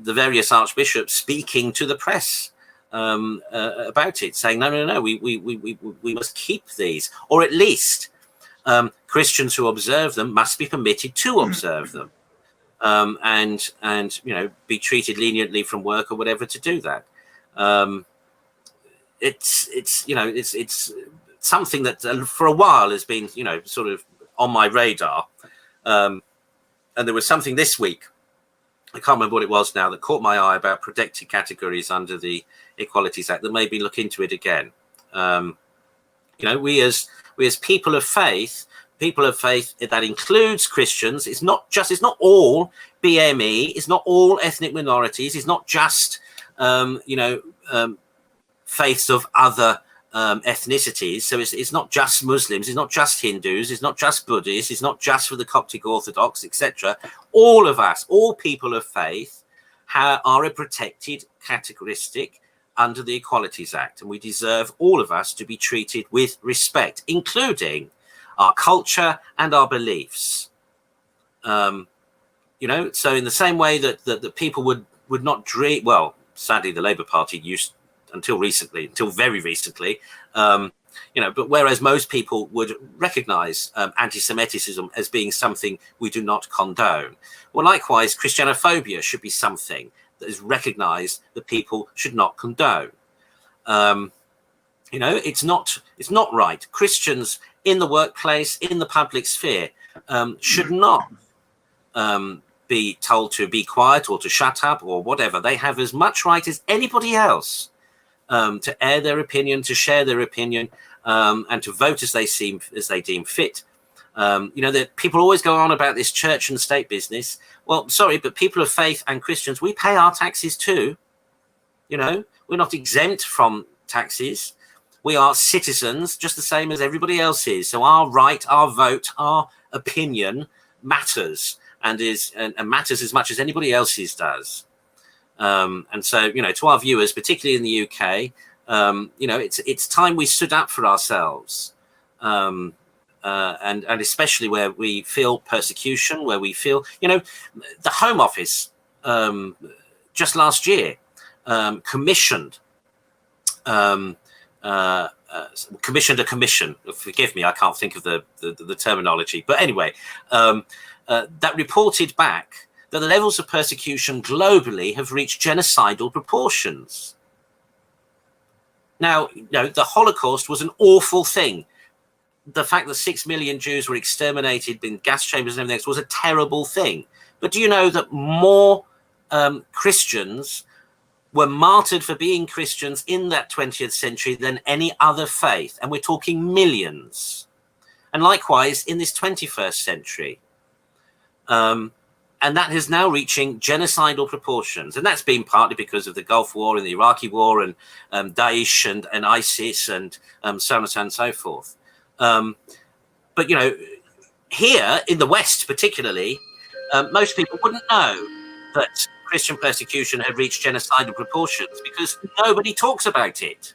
the various archbishops speaking to the press about it, saying no, we must keep these, or at least Christians who observe them must be permitted to observe them, and you know, be treated leniently from work or whatever to do that. It's you know, it's something that for a while has been, you know, sort of on my radar, and there was something this week, I can't remember what it was now, that caught my eye about protected categories under the Equalities Act that made me look into it again. You know, we as people of faith, that includes Christians. It's not all BME, it's not all ethnic minorities, it's not just, faiths of other ethnicities. So it's not just Muslims, it's not just Hindus, it's not just Buddhists, it's not just for the Coptic Orthodox, etc. All of us, all people of faith, are a protected categoristic under the Equalities Act, and we deserve, all of us, to be treated with respect, including our culture and our beliefs. So in the same way that people would not dream, well, sadly the Labour Party used until very recently, but whereas most people would recognize anti-Semitism as being something we do not condone, well, likewise, Christianophobia should be something that is recognized that people should not condone. It's not right. Christians in the workplace, in the public sphere, should not be told to be quiet or to shut up or whatever. They have as much right as anybody else to air their opinion, to share their opinion, and to vote as they deem fit. That people always go on about this church and state business. Well, sorry, but people of faith and Christians, we pay our taxes too. We're not exempt from taxes. We are citizens just the same as everybody else is. So our right, our vote, our opinion matters, and matters as much as anybody else's does. And so, to our viewers, particularly in the UK, it's time we stood up for ourselves. And especially where we feel persecution, where we feel, the Home Office just last year commissioned a commission. Forgive me, I can't think of the terminology, but anyway, that reported back that the levels of persecution globally have reached genocidal proportions. Now, the Holocaust was an awful thing. The fact that 6 million Jews were exterminated in gas chambers and everything else was a terrible thing. But do you know that more Christians were martyred for being Christians in that 20th century than any other faith? And we're talking millions. And likewise in this 21st century. And that is now reaching genocidal proportions. And that's been partly because of the Gulf War and the Iraqi War and Daesh and ISIS and so on and so forth. But, here in the West particularly, most people wouldn't know that Christian persecution had reached genocidal proportions because nobody talks about it.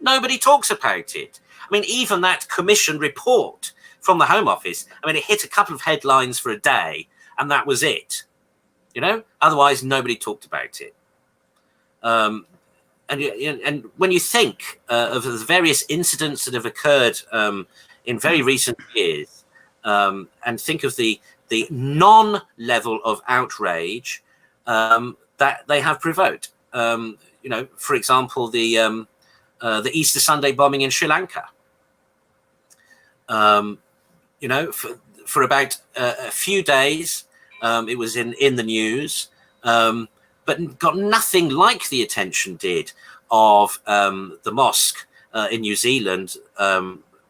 Nobody talks about it. I mean, even that commission report from the Home Office, it hit a couple of headlines for a day, and that was it. Otherwise nobody talked about it. And when you think of the various incidents that have occurred in very recent years, and think of the non-level of outrage that they have provoked, for example, the Easter Sunday bombing in Sri Lanka. For about a few days, it was in the news, but got nothing like the attention did of the mosque in New Zealand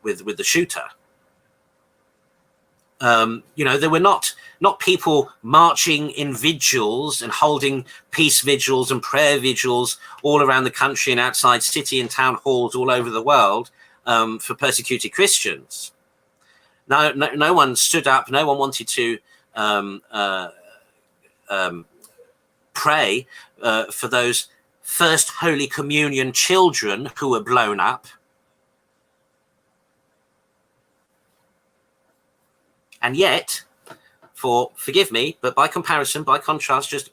with the shooter. There were not people marching in vigils and holding peace vigils and prayer vigils all around the country and outside city and town halls all over the world for persecuted Christians. No one stood up. No one wanted to pray for those First Holy Communion children who were blown up. And yet, forgive me, but by comparison, by contrast, just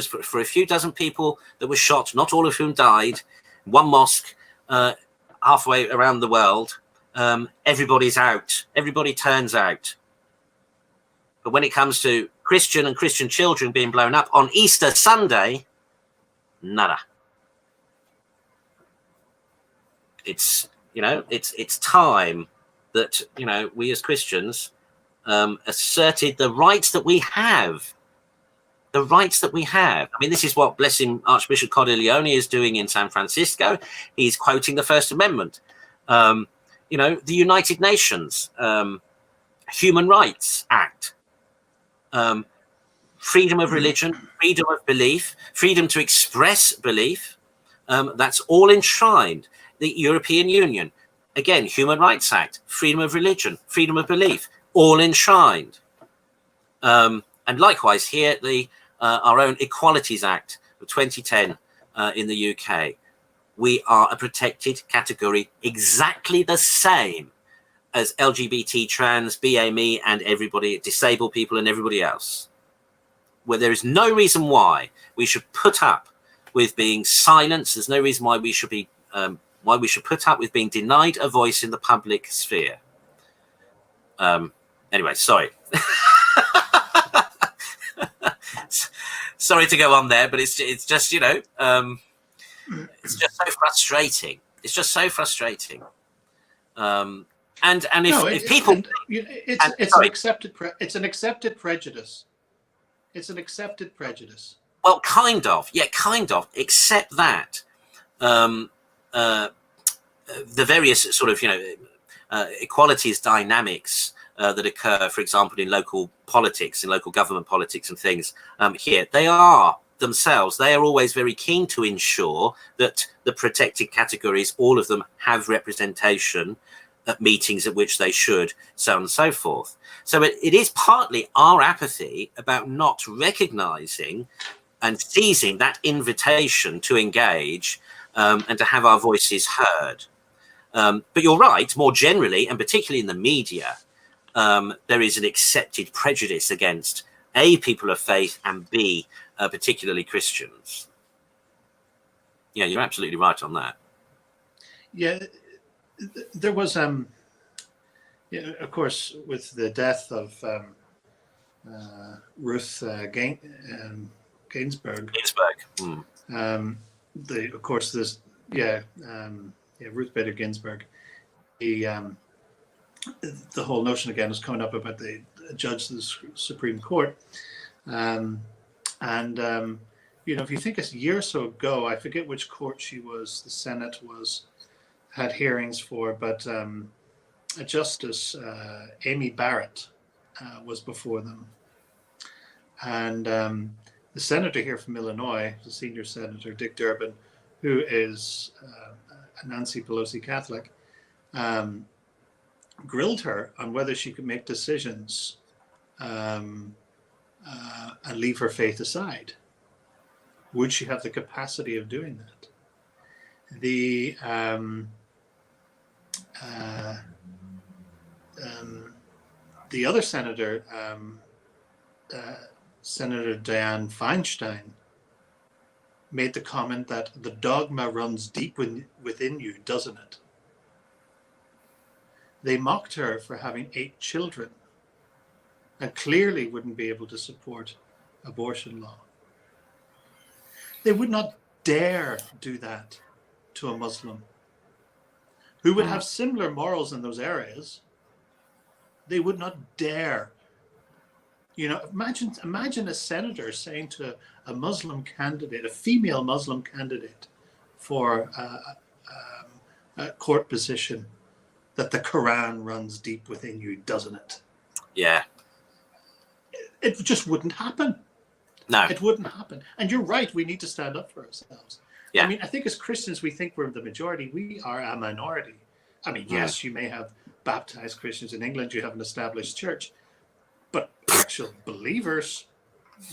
for a few dozen people that were shot, not all of whom died, one mosque halfway around the world, everybody's out. Everybody turns out. But when it comes to Christian and Christian children being blown up on Easter Sunday, nada. It's time that we as Christians asserted the rights that we have. The rights that we have. This is what, bless him, Archbishop Cardinal is doing in San Francisco. He's quoting the First Amendment. The United Nations Human Rights Act. freedom of religion, freedom of belief, freedom to express belief. That's all enshrined. The European Union, again, Human Rights Act, freedom of religion, freedom of belief, all enshrined. And likewise here, our own Equalities Act of 2010 in the UK. We are a protected category exactly the same as LGBT, trans, BAME, and everybody, disabled people and everybody else. Where there is no reason why we should put up with being silenced. There's no reason why we should be put up with being denied a voice in the public sphere. Anyway, sorry. Sorry to go on there, but it's just, you know, it's just so frustrating. It's just so frustrating. And if people, it's an accepted prejudice. It's an accepted prejudice. Well, kind of, except that the various sort of, you know, equalities dynamics that occur, for example, in local politics, in local government politics and things here, they are themselves, they are always very keen to ensure that the protected categories, all of them, have representation at meetings at which they should, so on and so forth. So it is partly our apathy about not recognizing and seizing that invitation to engage and to have our voices heard. But you're right, more generally, and particularly in the media, there is an accepted prejudice against A, people of faith, and B, particularly Christians. Yeah, you're absolutely right on that. Yeah, there was, yeah, of course, with the death of Ruth Ginsburg. Of course, this, Ruth Bader Ginsburg. The whole notion again is coming up about the judge of the Supreme Court, you know, if you think a year or so ago, I forget which court she was. The Senate had hearings for, but Justice Amy Barrett was before them, and the senator here from Illinois, the senior senator Dick Durbin, who is a Nancy Pelosi Catholic, grilled her on whether she could make decisions and leave her faith aside. Would she have the capacity of doing that? The other senator, Senator Dianne Feinstein, made the comment that the dogma runs deep within you, doesn't it? They mocked her for having 8 children and clearly wouldn't be able to support abortion law. They would not dare do that to a Muslim who would have similar morals in those areas. They would not dare. You know, imagine a senator saying to a Muslim candidate, a female Muslim candidate for a court position, that the Quran runs deep within you, doesn't it? Yeah. It just wouldn't happen. No. It wouldn't happen. And you're right, we need to stand up for ourselves. Yeah. I mean, I think as Christians, we think we're the majority. We are a minority. I mean, yes, you may have baptized Christians in England, you have an established church, but actual believers,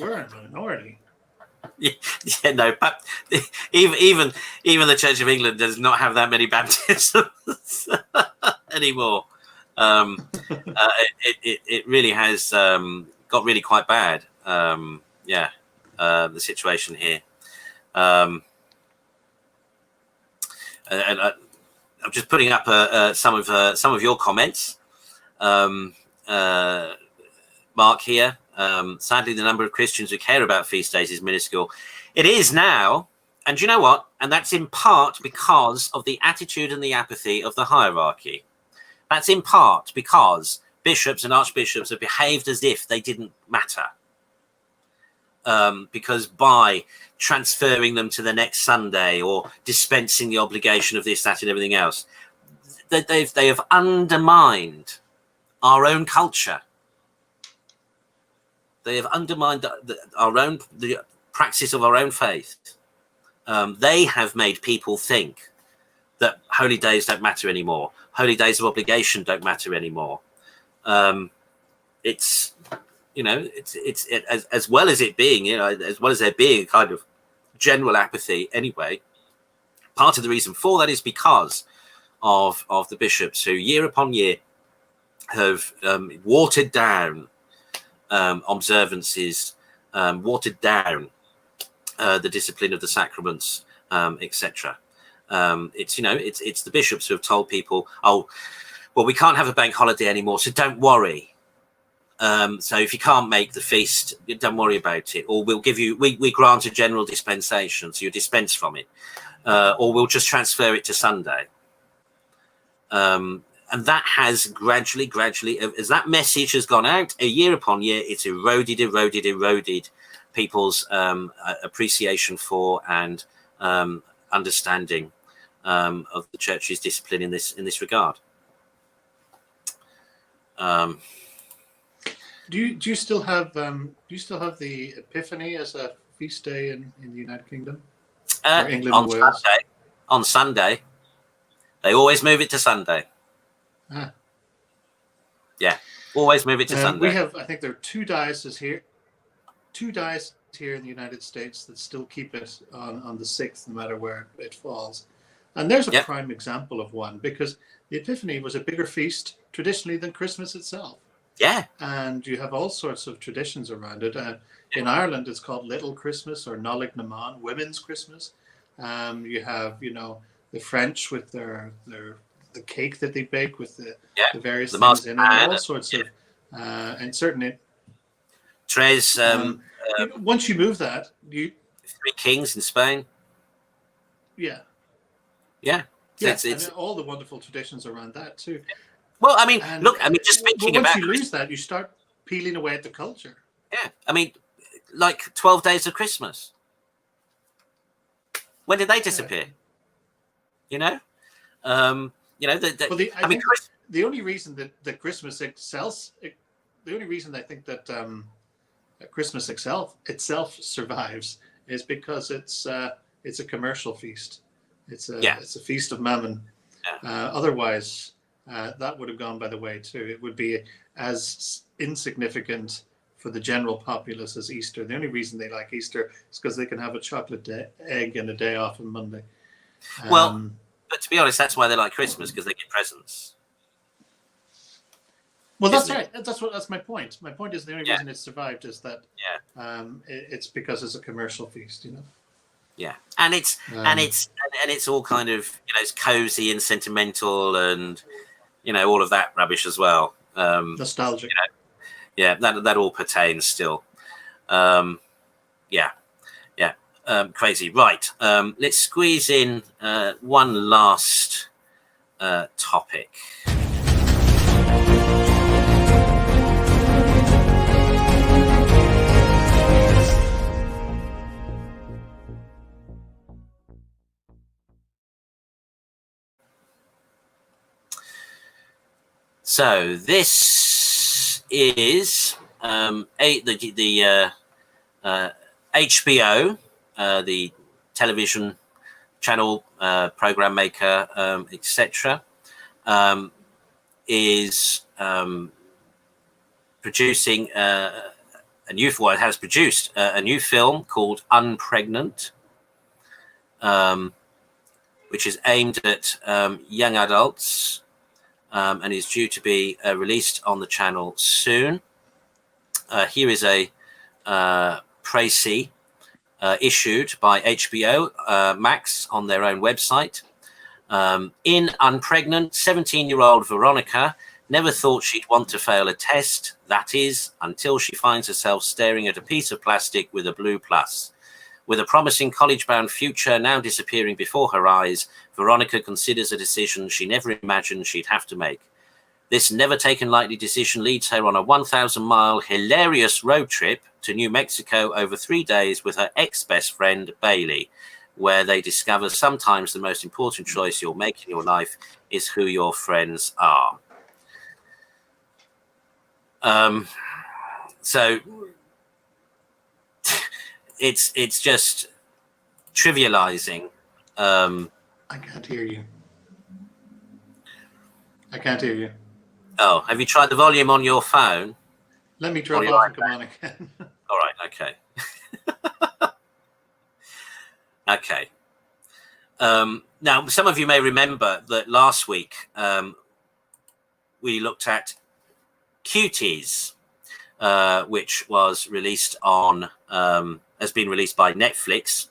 we're a minority. Yeah, no, but even the Church of England does not have that many baptisms anymore. It really has got really quite bad. The situation here. And I'm just putting up some of your comments, Mark here. Sadly, the number of Christians who care about feast days is minuscule. It is now, and you know what? And that's in part because of the attitude and the apathy of the hierarchy. That's in part because bishops and archbishops have behaved as if they didn't matter. Because by transferring them to the next Sunday or dispensing the obligation of this, that, and everything else, they have undermined our own culture. They have undermined the praxis of our own faith. They have made people think that holy days don't matter anymore. Holy days of obligation don't matter anymore. It's as well as it being, as well as there being a kind of general apathy anyway. Part of the reason for that is because of the bishops who year upon year have watered down observances, watered down the discipline of the sacraments, etc. It's the bishops who have told people, oh, well, we can't have a bank holiday anymore, so don't worry. So if you can't make the feast, don't worry about it. Or we'll give you, we grant a general dispensation, so you dispense from it. Or we'll just transfer it to Sunday. And that has gradually, as that message has gone out, year upon year, it's eroded people's appreciation for and understanding of the Church's discipline in this regard. Do you still have the Epiphany as a feast day in the United Kingdom? Or England and Wales? On Sunday. They always move it to Sunday. Ah. Yeah, always move it to Sunday. We have, I think there are two dioceses here in the United States that still keep it on the 6th, no matter where it falls. And there's a prime example of one, because the Epiphany was a bigger feast traditionally than Christmas itself. Yeah. And you have all sorts of traditions around it. In Ireland, it's called Little Christmas or Nollaig na Man, Women's Christmas. You have, the French with the cake that they bake with the various things in it, all sorts of, and certainly. Once you move that, Three Kings in Spain. Yeah. Yeah. Yes, and all the wonderful traditions around that too. Well, just thinking about... Once you lose that, you start peeling away at the culture. Yeah, like 12 Days of Christmas. When did they disappear? The only reason that Christmas excels, the only reason I think that Christmas itself survives is because it's a commercial feast. It's a feast of mammon. Yeah. Otherwise, that would have gone by the way too. It would be as insignificant for the general populace as Easter. The only reason they like Easter is because they can have a chocolate egg and a day off on Monday. But to be honest, that's why they like Christmas, because they get presents. Well, that's right. That's my point. My point is the only reason it survived is that it's because it's a commercial feast, Yeah, and it's all kind of it's cozy and sentimental and all of that rubbish as well. Nostalgic. That all pertains still. Crazy. Right. Let's squeeze in one last topic. So this is the HBO, the television channel, program maker, etc., is producing has produced a new film called Unpregnant, which is aimed at young adults. And is due to be released on the channel soon. Here is a précis issued by HBO Max on their own website. In Unpregnant, 17-year-old Veronica never thought she'd want to fail a test, that is, until she finds herself staring at a piece of plastic with a blue plus. With a promising college-bound future now disappearing before her eyes, Veronica considers a decision she never imagined she'd have to make. This never-taken-lightly decision leads her on a 1,000-mile hilarious road trip to New Mexico over 3 days with her ex-best friend, Bailey, where they discover sometimes the most important choice you'll make in your life is who your friends are. So it's just trivializing. I can't hear you. I can't hear you. Oh, have you tried the volume on your phone? Let me drop off and come on again. All right, okay. Okay. Now, some of you may remember that last week we looked at Cuties, which was released on, has been released by Netflix,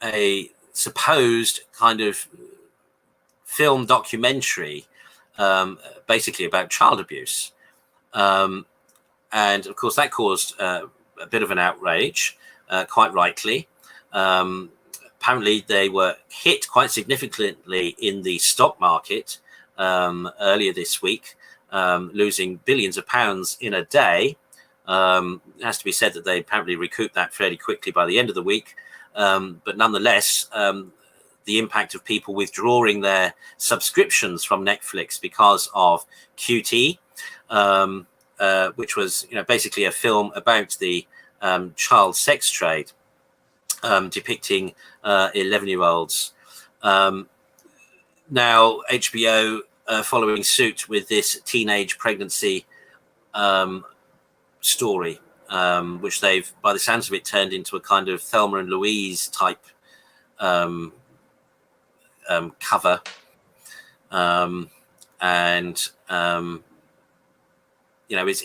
a supposed kind of film documentary, basically about child abuse. And of course, that caused a bit of an outrage, quite rightly. Apparently, they were hit quite significantly in the stock market earlier this week, losing billions of pounds in a day. It has to be said that they apparently recouped that fairly quickly by the end of the week. But nonetheless, the impact of people withdrawing their subscriptions from Netflix because of QT, which was, basically a film about the child sex trade, depicting 11-year-olds. Now, HBO, following suit with this teenage pregnancy story, which they've, by the sounds of it, turned into a kind of Thelma and Louise type cover,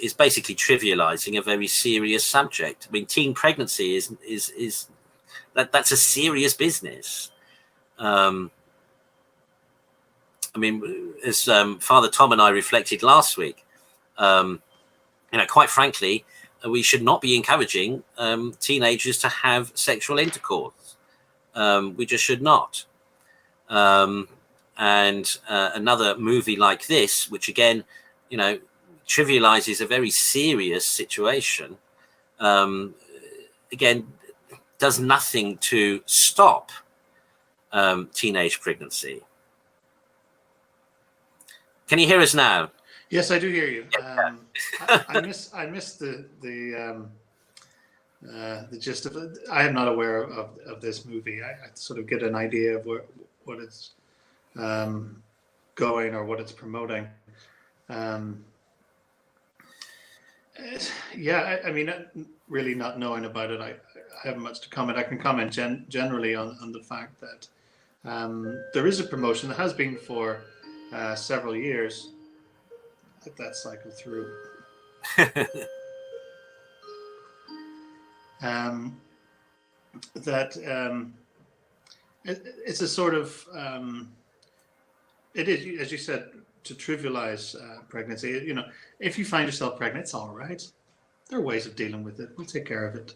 is basically trivializing a very serious subject. I mean, teen pregnancy is that's a serious business. I mean, as Father Tom and I reflected last week, quite frankly, we should not be encouraging teenagers to have sexual intercourse. We just should not. And another movie like this, which again, trivializes a very serious situation, again, does nothing to stop teenage pregnancy. Can you hear us now? Yes, I do hear you. I missed the gist of it. I am not aware of this movie. I sort of get an idea of what it's going or what it's promoting. I mean, really not knowing about it, I haven't much to comment. I can comment generally on the fact that there is a promotion that has been for several years. Let that cycle through. It's a sort of it is, as you said, to trivialize pregnancy. If you find yourself pregnant, it's all right. There are ways of dealing with it. We'll take care of it.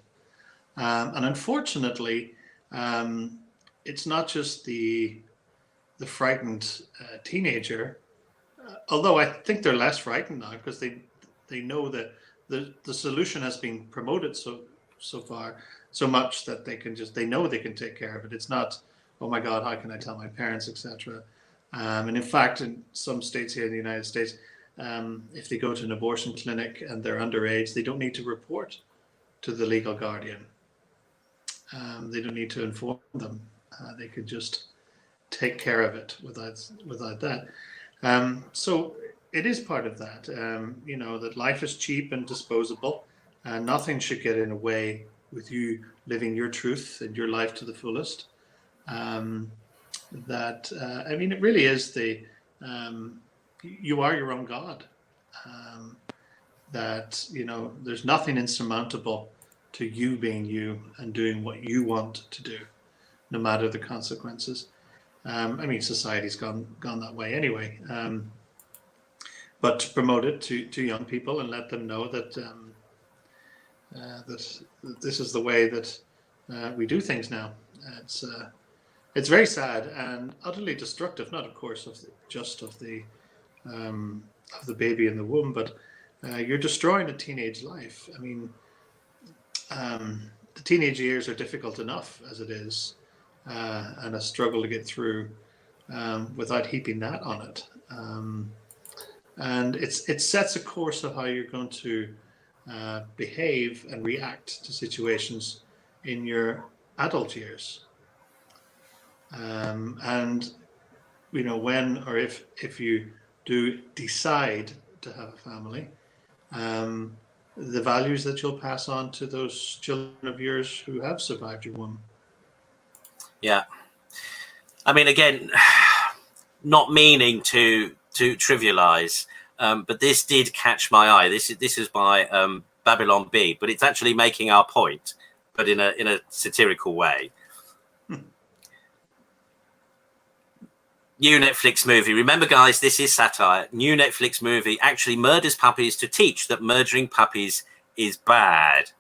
And unfortunately, it's not just the frightened teenager. Although I think they're less frightened now because they know that the solution has been promoted so far so much that they know they can take care of it. It's not, oh my God, how can I tell my parents, etc. And in fact, in some states here in the United States, if they go to an abortion clinic and they're underage, they don't need to report to the legal guardian. They don't need to inform them. They could just take care of it without that. So it is part of that, that life is cheap and disposable, and nothing should get in the way with you living your truth and your life to the fullest. I mean, it really is you are your own God. There's nothing insurmountable to you being you and doing what you want to do, no matter the consequences. I mean, society's gone that way anyway. But to promote it to young people and let them know that that this is the way that we do things now. It's very sad and utterly destructive. Not, of course, of the baby in the womb, but you're destroying a teenage life. I mean, the teenage years are difficult enough as it is, and a struggle to get through without heaping that on it. And it sets a course of how you're going to behave and react to situations in your adult years. And when or if you do decide to have a family, the values that you'll pass on to those children of yours who have survived your womb. Yeah. I mean, again, not meaning to trivialize, but this did catch my eye. This is by Babylon B, but it's actually making our point, but in a satirical way. New Netflix movie. Remember, guys, this is satire. New Netflix movie actually murders puppies to teach that murdering puppies is bad.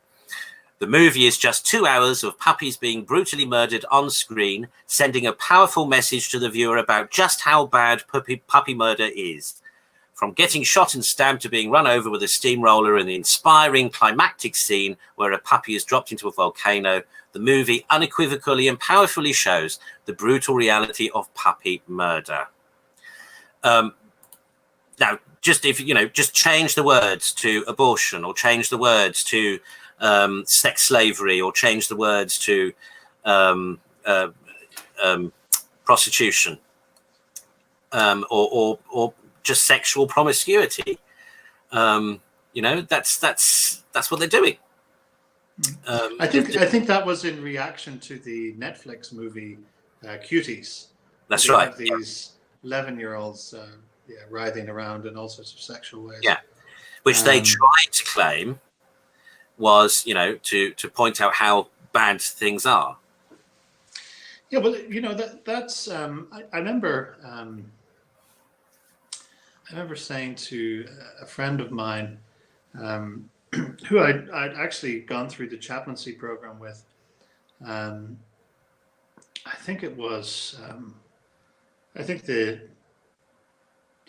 The movie is just 2 hours of puppies being brutally murdered on screen, sending a powerful message to the viewer about just how bad puppy murder is. From getting shot and stabbed to being run over with a steamroller in the inspiring climactic scene where a puppy is dropped into a volcano, the movie unequivocally and powerfully shows the brutal reality of puppy murder. Now, just just change the words to abortion, or change the words to sex slavery, or change the words to prostitution, or just sexual promiscuity. That's what they're doing. I think that was in reaction to the Netflix movie Cuties. That's right. Have these 11-year-olds writhing around in all sorts of sexual ways. Yeah, which they tried to claim was, to point out how bad things are. Yeah, well, that's. I remember saying to a friend of mine, who I'd actually gone through the chaplaincy program with. I think it was. I think the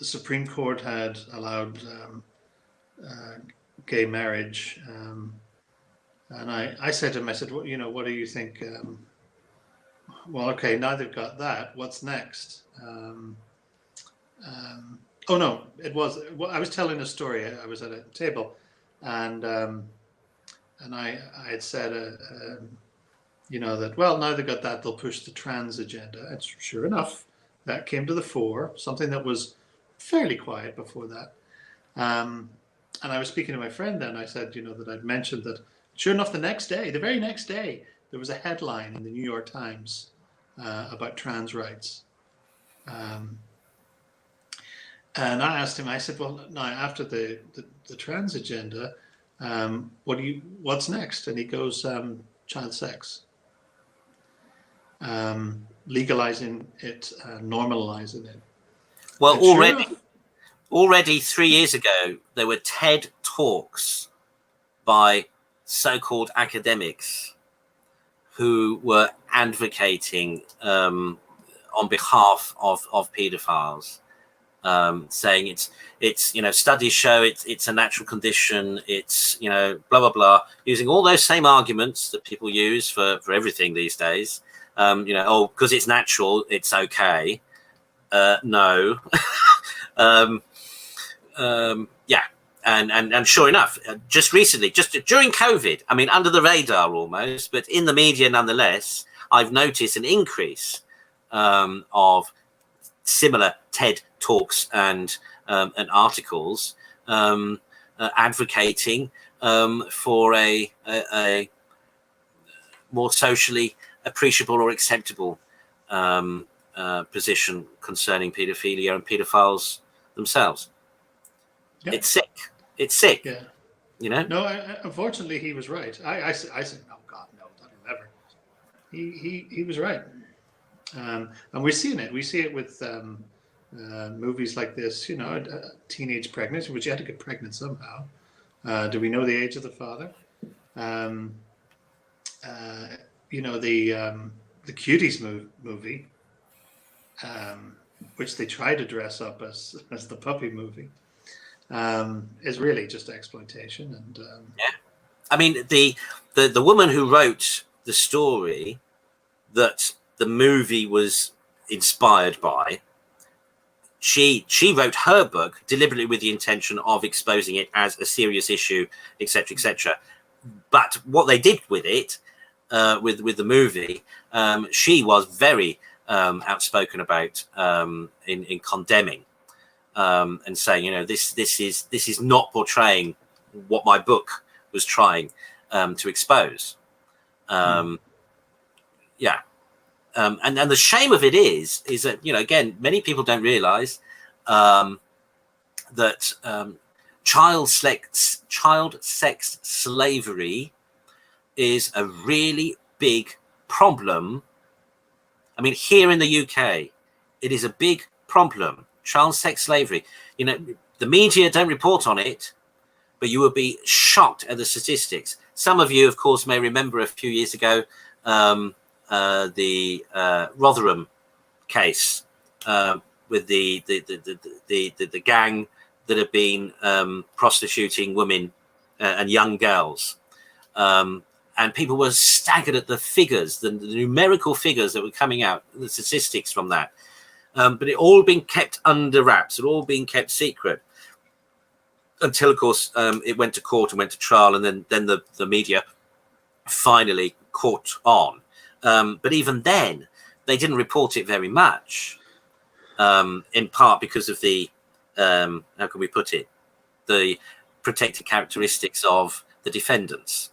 Supreme Court had allowed gay marriage, and I said to him, I said, well, what do you think? Well, okay, now they've got that. What's next? Oh no, it was. Well, I was telling a story. I was at a table, and I had said, that now they got that, they'll push the trans agenda. And sure enough, that came to the fore. Something that was fairly quiet before that. And I was speaking to my friend then. I said, that I'd mentioned that. Sure enough, the very next day, there was a headline in the New York Times about trans rights. And I asked him, I said, well, now after the trans agenda, what's next? And he goes, child sex. Legalizing it, normalizing it. Well, already 3 years ago, there were TED Talks by so-called academics who were advocating on behalf of paedophiles. Saying it's studies show it's a natural condition, it's blah blah blah, using all those same arguments that people use for everything these days. Because it's natural, it's okay. No. Yeah, and sure enough, just recently, just during COVID, I mean, under the radar almost, but in the media nonetheless, I've noticed an increase of similar TED Talks and articles advocating for a more socially appreciable or acceptable position concerning paedophilia and paedophiles themselves. Yeah. It's sick. Yeah. No, unfortunately, he was right. I said, no, God, no, that'll never. He was right. And we're seeing it. We see it with movies like this, teenage pregnancy, which you had to get pregnant somehow. Do we know the age of the father? The Cuties movie, which they try to dress up as the puppy movie, is really just exploitation. And yeah, I mean the woman who wrote the story that the movie was inspired by she wrote her book deliberately with the intention of exposing it as a serious issue, etc., etc. But what they did with it, with the movie, she was very outspoken about in condemning and saying, you know, this is not portraying what my book was trying to expose. And the shame of it is that, you know, again, many people don't realize that child sex slavery is a really big problem. I mean, here in the UK, it is a big problem. Child sex slavery. You know, the media don't report on it, but you will be shocked at the statistics. Some of you, of course, may remember a few years ago the Rotherham case with the gang that have been prostituting women and young girls. And people were staggered at the figures, the numerical figures that were coming out, the statistics from that. But it all been kept under wraps. It all been kept secret until, of course, it went to court and went to trial, and then the media finally caught on. But even then, they didn't report it very much, in part because of the, how can we put it, the protected characteristics of the defendants.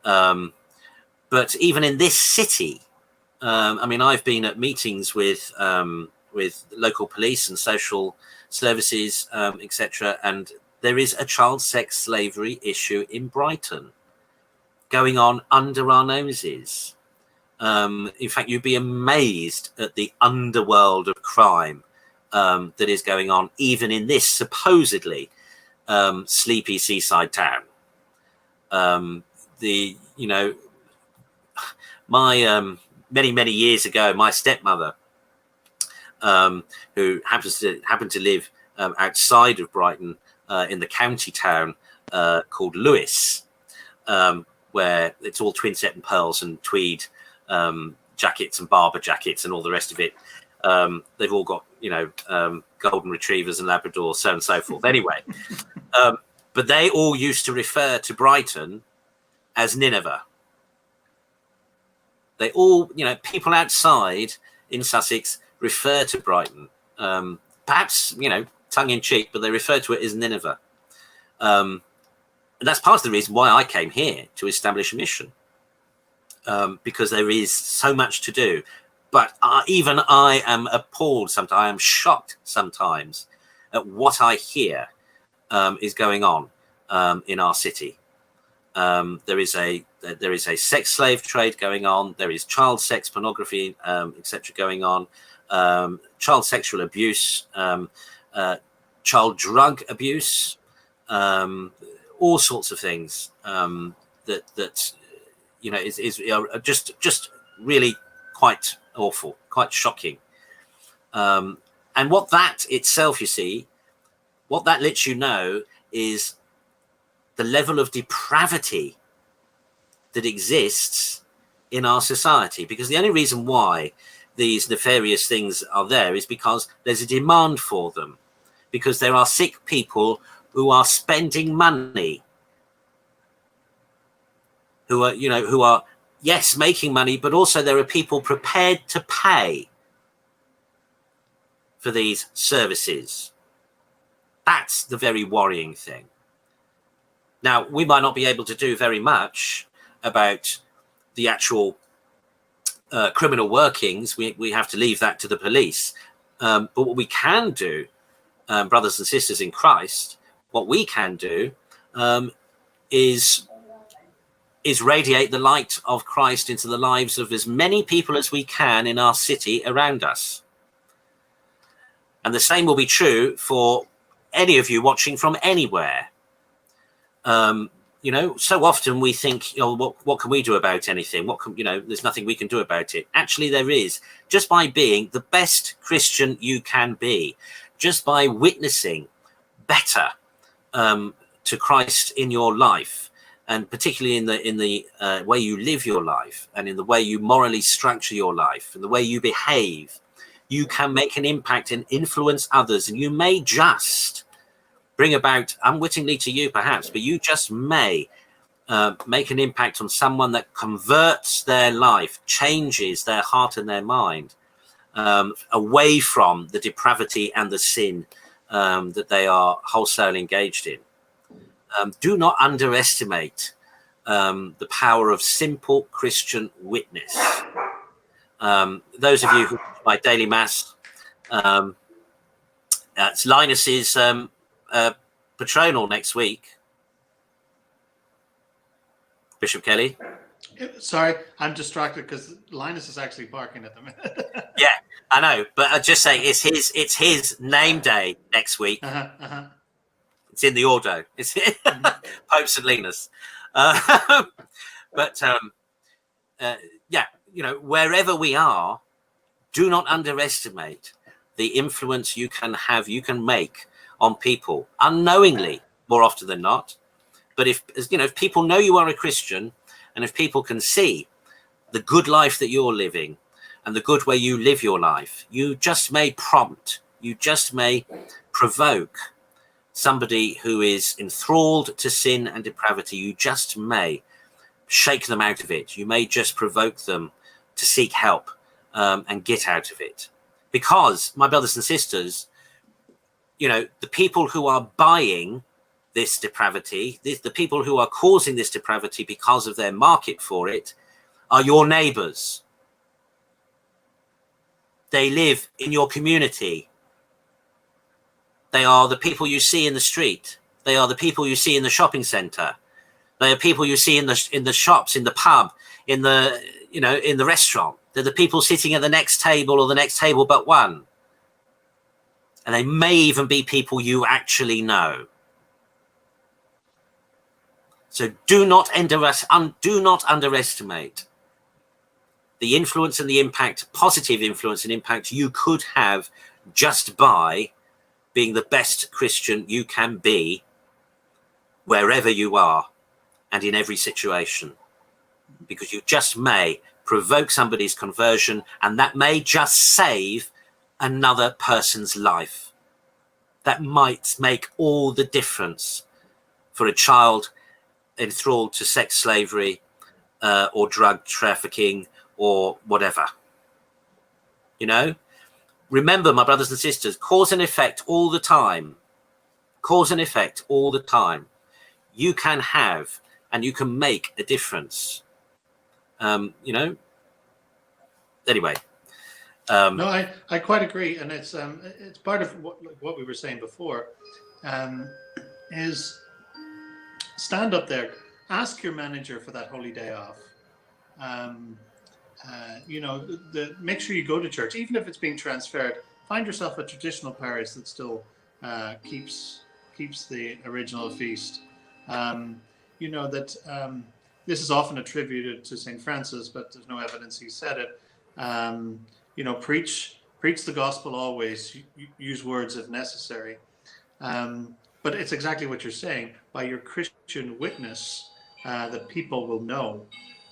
But even in this city, I mean, I've been at meetings with local police and social services, etc., and there is a child sex slavery issue in Brighton going on under our noses. In fact, you'd be amazed at the underworld of crime that is going on, even in this supposedly sleepy seaside town. You know, my many years ago, my stepmother, who happened to live outside of Brighton, in the county town called Lewis, where it's all twin set and pearls and tweed jackets and Barber jackets and all the rest of it. They've all got, you know, golden retrievers and Labradors, so on and so forth. Anyway, but they all used to refer to Brighton as Nineveh. They all, you know, people outside in Sussex refer to Brighton, perhaps, you know, tongue in cheek, but they refer to it as Nineveh. And that's part of the reason why I came here to establish a mission, because there is so much to do. But even I am appalled sometimes. I am shocked sometimes at what I hear is going on in our city. There is a sex slave trade going on. There is child sex pornography, etc., going on. Child sexual abuse, child drug abuse, all sorts of things that you know is just really quite awful, quite shocking. And what that itself, you see, what that lets you know is the level of depravity that exists in our society. Because the only reason why these nefarious things are there is because there's a demand for them, because there are sick people who are spending money, who are yes, making money, but also there are people prepared to pay for these services. That's the very worrying thing. Now, we might not be able to do very much about the actual criminal workings. We have to leave that to the police. But what we can do, brothers and sisters in Christ, what we can do is radiate the light of Christ into the lives of as many people as we can in our city around us. And the same will be true for any of you watching from anywhere. You know, so often we think, you know, what can we do about anything? There's nothing we can do about it. Actually, there is. Just by being the best Christian you can be, just by witnessing better to Christ in your life, and particularly in the way you live your life, and in the way you morally structure your life, and the way you behave, you can make an impact and influence others. And you may just bring about, unwittingly to you perhaps, but you just may make an impact on someone that converts their life, changes their heart and their mind away from the depravity and the sin that they are wholesale engaged in. Do not underestimate the power of simple Christian witness. Those of you who my daily mass, it's Linus's patronal next week. Bishop Kelly. Sorry, I'm distracted because Linus is actually barking at the minute. Yeah, I know, but I just say it's his name day next week. It's in the Ordo. It's Pope St. Linus. But yeah, you know, wherever we are, do not underestimate the influence you can have, you can make on people unknowingly, more often than not. But if you know, if people know you are a Christian, and if people can see the good life that you're living and the good way you live your life, you just may prompt, you just may provoke somebody who is enthralled to sin and depravity. You just may shake them out of it. You may just provoke them to seek help and get out of it. Because, my brothers and sisters, you know, the people who are buying this depravity, the people who are causing this depravity because of their market for it, are your neighbors. They live in your community. They are the people you see in the street. They are the people you see in the shopping center. They are people you see in the shops, in the pub, in the, you know, in the restaurant. They're the people sitting at the next table or the next table but one. And they may even be people you actually know. So do not underestimate the influence and the impact, positive influence and impact you could have just by being the best Christian you can be wherever you are and in every situation. Because you just may provoke somebody's conversion, and that may just save another person's life. That might make all the difference for a child enthralled to sex slavery or drug trafficking or whatever. You know, remember, my brothers and sisters, cause and effect all the time. Cause and effect all the time. You can have and you can make a difference. You know, anyway. No, I quite agree, and it's part of what we were saying before, is stand up there, ask your manager for that holy day off. You know, make sure you go to church, even if it's being transferred. Find yourself a traditional parish that still keeps the original feast. You know that this is often attributed to St. Francis, but there's no evidence he said it. You know, preach the gospel always. Use words if necessary. But it's exactly what you're saying. By your Christian witness, that people will know,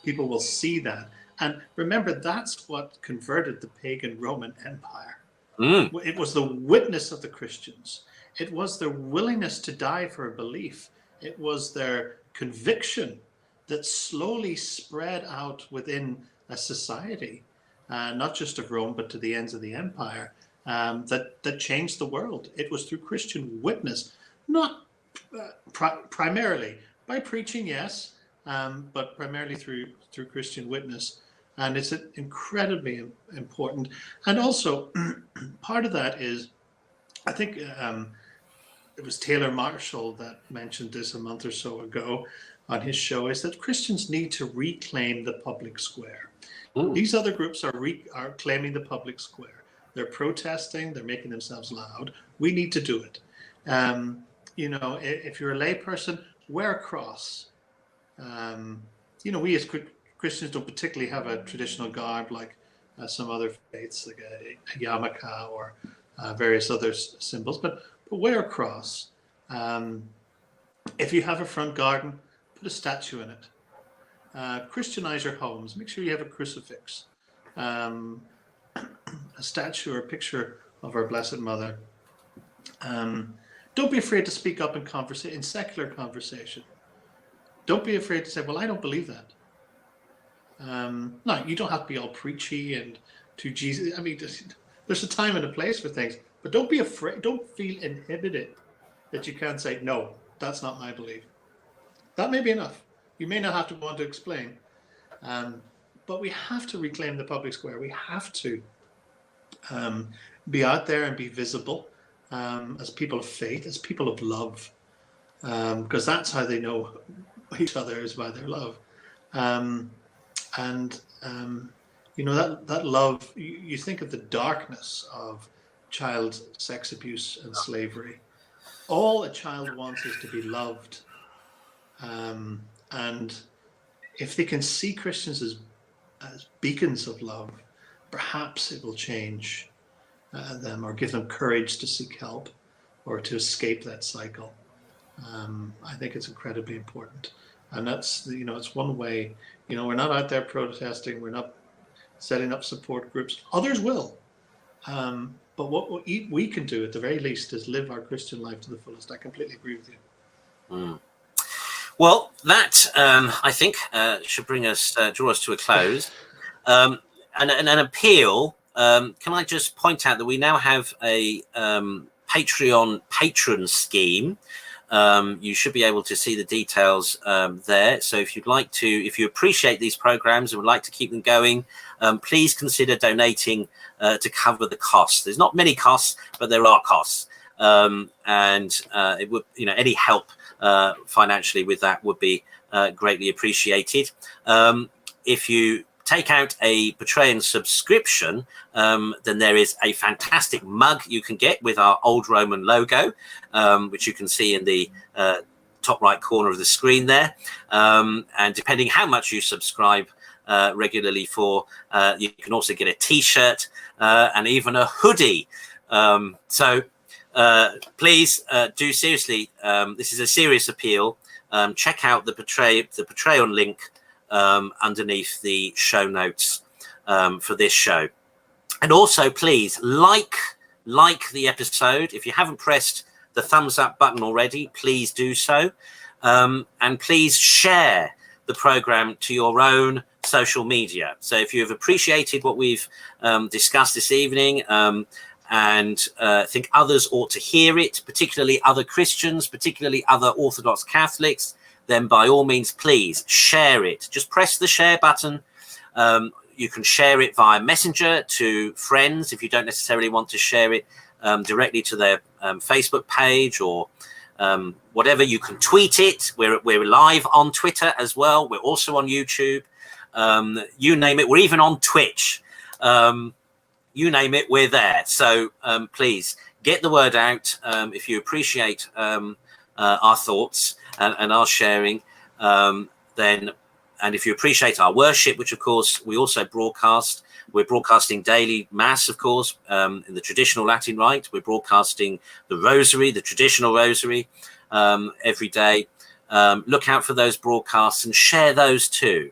people will see that. And remember, that's what converted the pagan Roman Empire. It was the witness of the Christians. It was their willingness to die for a belief. It was their conviction that slowly spread out within a society, not just of Rome, but to the ends of the empire, that changed the world. It was through Christian witness, not primarily by preaching, yes, but primarily through Christian witness. And it's incredibly important. And also, part of that is, I think it was Taylor Marshall that mentioned this a month or so ago on his show, is that Christians need to reclaim the public square. These other groups are claiming the public square. They're protesting, they're making themselves loud. We need to do it. You know, if you're a layperson, wear a cross. You know, we as Christians don't particularly have a traditional garb like some other faiths, like a yarmulke or various other symbols, but wear a cross. If you have a front garden, put a statue in it. Christianize your homes. Make sure you have a crucifix. a statue or a picture of our Blessed Mother, don't be afraid to speak up in secular conversation. Don't be afraid to say, well, I don't believe that. No, you don't have to be all preachy and to Jesus. I mean, there's a time and a place for things, but don't be afraid. Don't feel inhibited that you can't say, no, that's not my belief. That may be enough. You may not have to want to explain, but we have to reclaim the public square. We have to be out there and be visible as people of faith, as people of love, because that's how they know each other, is by their love. You know, that love, you think of the darkness of child sex abuse and slavery. All a child wants is to be loved. And if they can see Christians as beacons of love, perhaps it will change them or give them courage to seek help or to escape that cycle. I think it's incredibly important. And that's, you know, it's one way. You know, we're not out there protesting. We're not setting up support groups. Others will. But what we can do at the very least is live our Christian life to the fullest. I completely agree with you. Mm. Well, that I think should bring us, draw us to a close. And an appeal. Can I just point out that we now have a Patreon patron scheme. You should be able to see the details there. So if you'd like to, if you appreciate these programs and would like to keep them going, please consider donating to cover the costs. There's not many costs, but there are costs. And it would, you know, any help financially with that would be greatly appreciated. If you take out a Patreon subscription, then there is a fantastic mug you can get with our Old Roman logo, which you can see in the top right corner of the screen there. And depending how much you subscribe regularly for, you can also get a t-shirt and even a hoodie. So please do seriously, this is a serious appeal. Check out the Patreon link underneath the show notes for this show. And also, please like the episode. If you haven't pressed the thumbs up button already, please do so. And please share the program to your own social media. So if you've appreciated what we've discussed this evening and think others ought to hear it, particularly other Christians, particularly other Orthodox Catholics, then by all means, please share it. Just press the share button. You can share it via Messenger to friends if you don't necessarily want to share it directly to their Facebook page or whatever. You can tweet it. We're live on Twitter as well. We're also on YouTube. You name it. We're even on Twitch. You name it, we're there. So please get the word out if you appreciate our thoughts and our sharing, then, and if you appreciate our worship, which of course we also broadcast. We're broadcasting daily Mass, of course, in the traditional Latin Rite. We're broadcasting the Rosary, the traditional Rosary, every day. Look out for those broadcasts and share those too.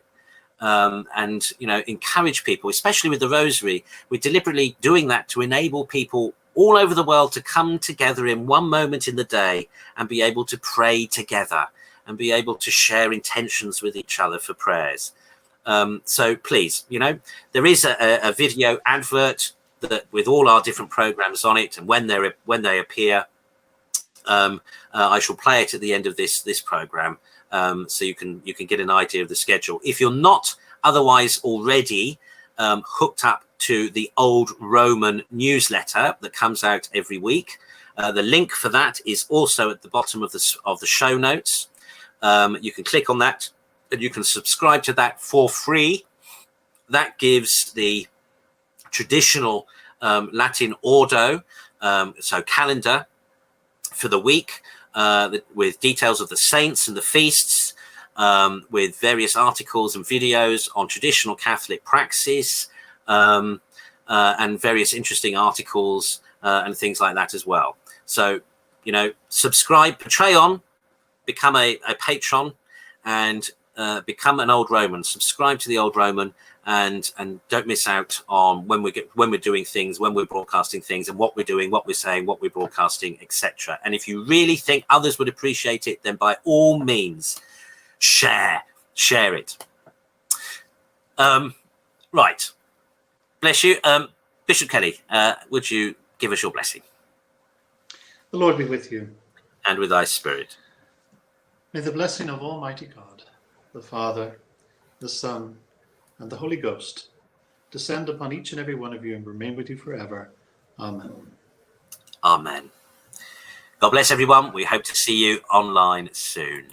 And, you know, encourage people, especially with the Rosary. We're deliberately doing that to enable people all over the world to come together in one moment in the day and be able to pray together and be able to share intentions with each other for prayers. So please, you know, there is a video advert that with all our different programs on it, and when they appear, I shall play it at the end of this program, so you can get an idea of the schedule. If you're not otherwise already hooked up to the Old Roman newsletter that comes out every week, the link for that is also at the bottom of the show notes. You can click on that and you can subscribe to that for free. That gives the traditional Latin ordo, so calendar for the week, with details of the saints and the feasts, with various articles and videos on traditional Catholic praxis, and various interesting articles and things like that as well. So, you know, subscribe, Patreon, become a patron, and become an Old Roman. Subscribe to the Old Roman, and don't miss out on when we're doing things, when we're broadcasting things, and what we're doing, what we're saying, what we're broadcasting, etc. And if you really think others would appreciate it, then by all means, share it. Right, bless you. Bishop Kelly, would you give us your blessing? The Lord be with you. And with thy spirit. May the blessing of Almighty God, the Father, the Son, and the Holy Ghost descend upon each and every one of you and remain with you forever. Amen. Amen. God bless everyone. We hope to see you online soon.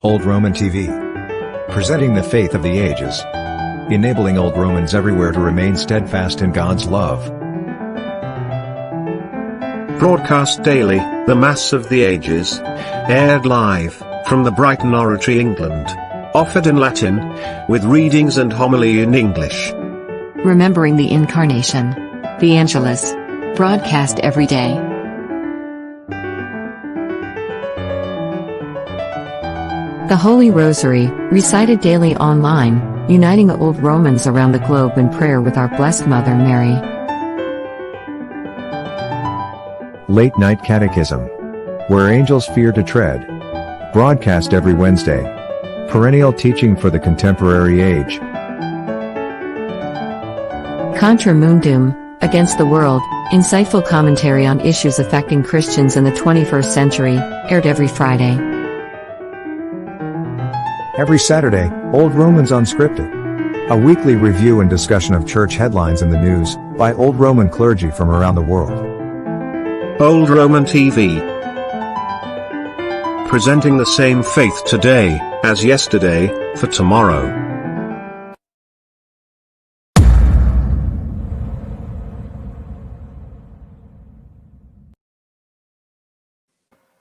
Old Roman TV. Presenting the faith of the ages. Enabling Old Romans everywhere to remain steadfast in God's love. Broadcast daily, the Mass of the Ages. Aired live, from the Brighton Oratory, England. Offered in Latin, with readings and homily in English. Remembering the Incarnation. The Angelus. Broadcast every day. The Holy Rosary, recited daily online, uniting the Old Romans around the globe in prayer with our Blessed Mother Mary. Late Night Catechism. Where Angels Fear to Tread. Broadcast every Wednesday. Perennial teaching for the contemporary age. Contra Mundum, Against the World, insightful commentary on issues affecting Christians in the 21st century, aired every Friday. Every Saturday, Old Romans Unscripted. A weekly review and discussion of church headlines in the news, by Old Roman clergy from around the world. Old Roman TV. Presenting the same faith today, as yesterday, for tomorrow.